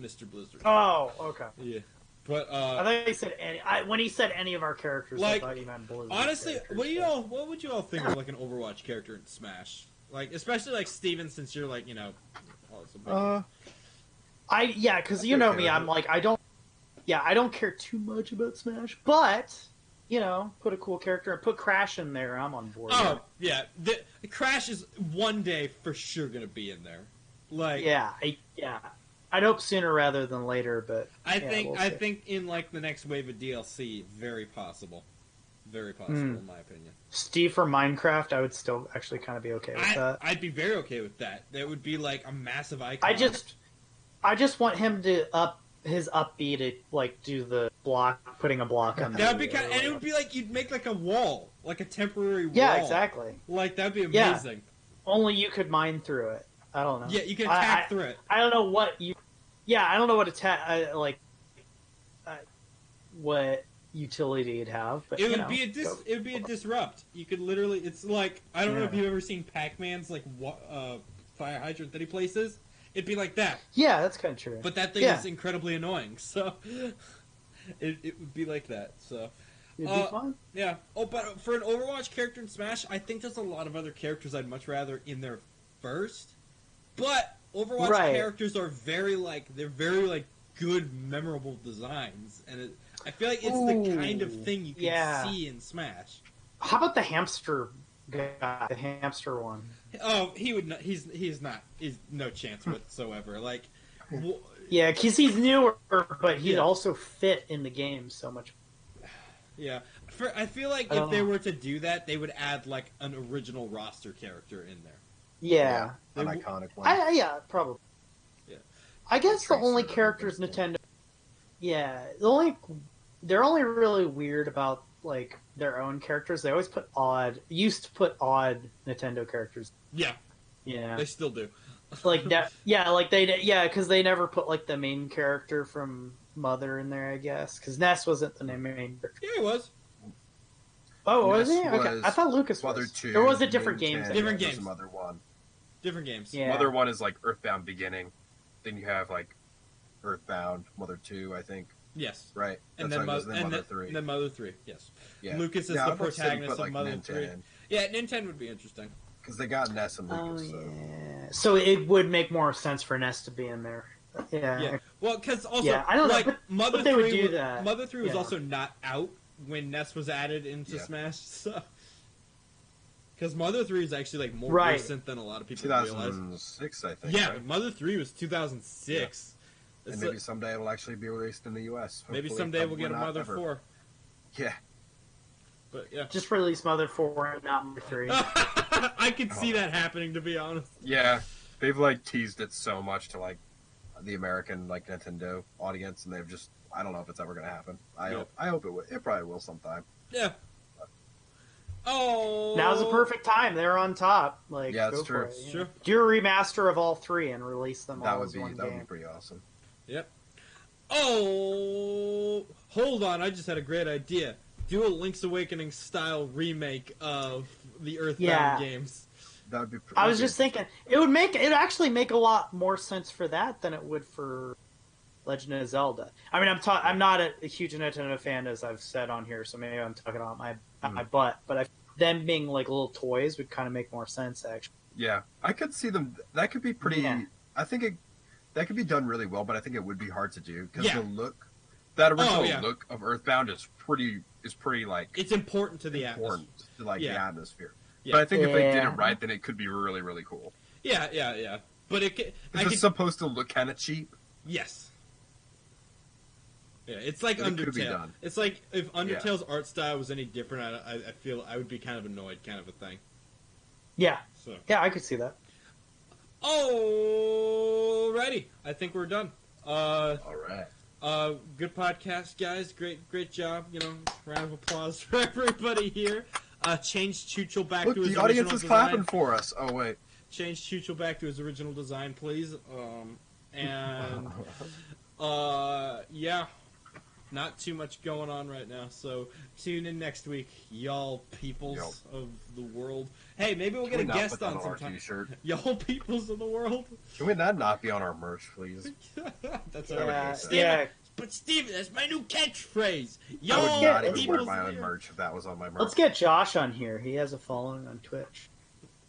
Mr. Blizzard. Oh, okay. Yeah, but I thought he said any. when he said any of our characters, I thought he meant Blizzard. honestly, characters, what would you all think of an Overwatch character in Smash? Especially Steven, since you're also big. because you know me, I'm I don't care too much about Smash, but put a cool character and put Crash in there. I'm on board. Oh yeah, the Crash is one day for sure gonna be in there. I'd hope sooner rather than later, but I we'll think in the next wave of DLC, very possible, in my opinion. Steve from Minecraft, I would still actually kind of be okay with that. I'd be very okay with that. That would be a massive icon. I just want him to up his up B to do the block, putting a block on. That would be and it would be you'd make a wall, a temporary wall. Yeah, exactly. That'd be Yeah. amazing. Only you could mine through it. I don't know. Yeah, you can attack through it. I don't know what you. Yeah, I don't know what attack what utility it'd have, but It would be a disrupt. You could literally. It's I don't know if you've ever seen Pac-Man's fire hydrant that he places. It'd be like that. Yeah, that's kind of true. But that thing is incredibly annoying, so it would be like that. So it'd be fun. Yeah. Oh, but for an Overwatch character in Smash, I think there's a lot of other characters I'd much rather in there first. But Overwatch characters are very they're very good, memorable designs, and I feel like it's the kind of thing you can see in Smash. How about the hamster guy, the hamster one? Oh, he would not. He's no chance whatsoever. Yeah, because he's newer, but he'd also fit in the game so much. Yeah, I feel like if they were to do that, they would add an original roster character in there. Yeah, an iconic one. Yeah, probably. Yeah, I guess the only characters Nintendo. Yeah, they're only really weird about their own characters. They always used to put odd Nintendo characters. Yeah, Yeah. They still do. Like that. Yeah, like because they never put like the main character from Mother in there, I guess, because Ness wasn't the main character. Yeah, it was. Oh, was Ness he? Okay, I was thought Lucas Mother was. 2. Or was it different Min games? 10 Different was games. Mother 1. Different games. Yeah. Mother 1 is like Earthbound Beginning. Then you have like Earthbound Mother 2, I think. Yes. Right. And That's then, how it goes, Mother 3. And then Mother 3, yes. Yeah. Lucas is Yeah, the I'd like to see them protagonist put, of like, Mother Min 3. 10. Yeah, Nintendo would be interesting. Because they got Ness and Oh Lucas. So. yeah. So it would make more sense for Ness to be in there. Yeah. Yeah. Well, because also, Yeah, I don't know, like, but- Mother but they 3 would do was, that. Mother 3 was Yeah. also not out when Ness was added into Yeah. Smash, so... Because Mother 3 is actually, like, more Right. recent than a lot of people realize. 2006, I think. Yeah, right? Mother 3 was 2006. And It's maybe like- someday it'll actually be released in the U.S. maybe Hopefully, someday we'll get a probably not Mother ever. 4. Yeah. But, yeah. Just release Mother 4 and not Mother 3. I could see that happening, to be honest. Yeah. They've, like, teased it so much to, like, the American, like, Nintendo audience, and they've just... I don't know if it's ever going to happen. Yeah. I hope it will. It probably will sometime. Yeah. Oh. Now's the perfect time. They're on top. Like, Yeah, that's go true. For it, you Sure. know? Do a remaster of all 3 and release them That all would as be one that would game. be pretty awesome. Yep. Oh, hold on! I just had a great idea. Do a Link's Awakening style remake of the Earthbound Yeah. games. That would be. I was just thinking it would actually make a lot more sense for that than it would for Legend of Zelda. I mean, I'm not a huge Nintendo fan, as I've said on here, so maybe I'm talking about my butt. But them being like little toys would kind of make more sense, actually. Yeah, I could see them. That could be pretty. Yeah. I think that could be done really well, but I think it would be hard to do because Yeah. the look, that original yeah. look of Earthbound is pretty like It's important to the important atmosphere. to like Yeah. the atmosphere. Yeah. But I think if they did Yeah. it right, then it could be really really cool. Yeah. But it could, Because it's supposed to look kind of cheap. yes. Yeah, it's like But it could be Undertale. done. It's like if Undertale's art style was any different, I feel I would be kind of annoyed, kind of a thing. Yeah, So. yeah, I could see that. Alrighty, I think we're done. All right. Good podcast, guys. Great job. You know, round of applause for everybody here. Change Chuchel back Look, to his the audience original is design. clapping for us. Oh wait. Change Chuchel back to his original design, please. And yeah, not too much going on right now. So tune in next week, y'all peoples of the world. Hey, maybe we'll get a Can we not guest put that on on our sometime. T-shirt? Y'all peoples of the world. Can we not be on our merch, please? That's Yeah, all right. yeah. Steven, but Steven, that's my new catchphrase. I would Y'all not even wear peoples. my own merch if that was on my merch. Let's get Josh on here. He has a following on Twitch.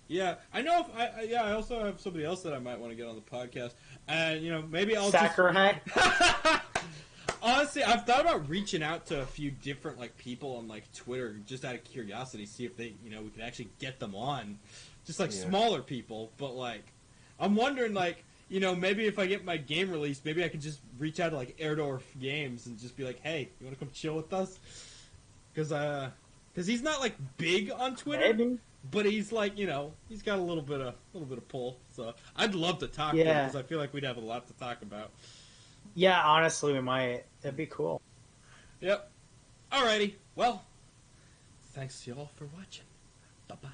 Yeah, I know. I also have somebody else that I might want to get on the podcast, and you know, maybe I'll Sakurai. just. Honestly, I've thought about reaching out to a few different like people on like Twitter, just out of curiosity, see if they, you know, we could actually get them on, just like smaller people. But like, I'm wondering, like, you know, maybe if I get my game released, maybe I could just reach out to like Erdorf Games and just be like, hey, you want to come chill with us? Because he's not like big on Twitter. Maybe. But he's like, you know, he's got a little bit of pull. So I'd love to talk to him Yeah. because I feel like we'd have a lot to talk about. Yeah, honestly, we might. That'd be cool. Yep. Alrighty. Well, thanks y'all for watching. Bye bye.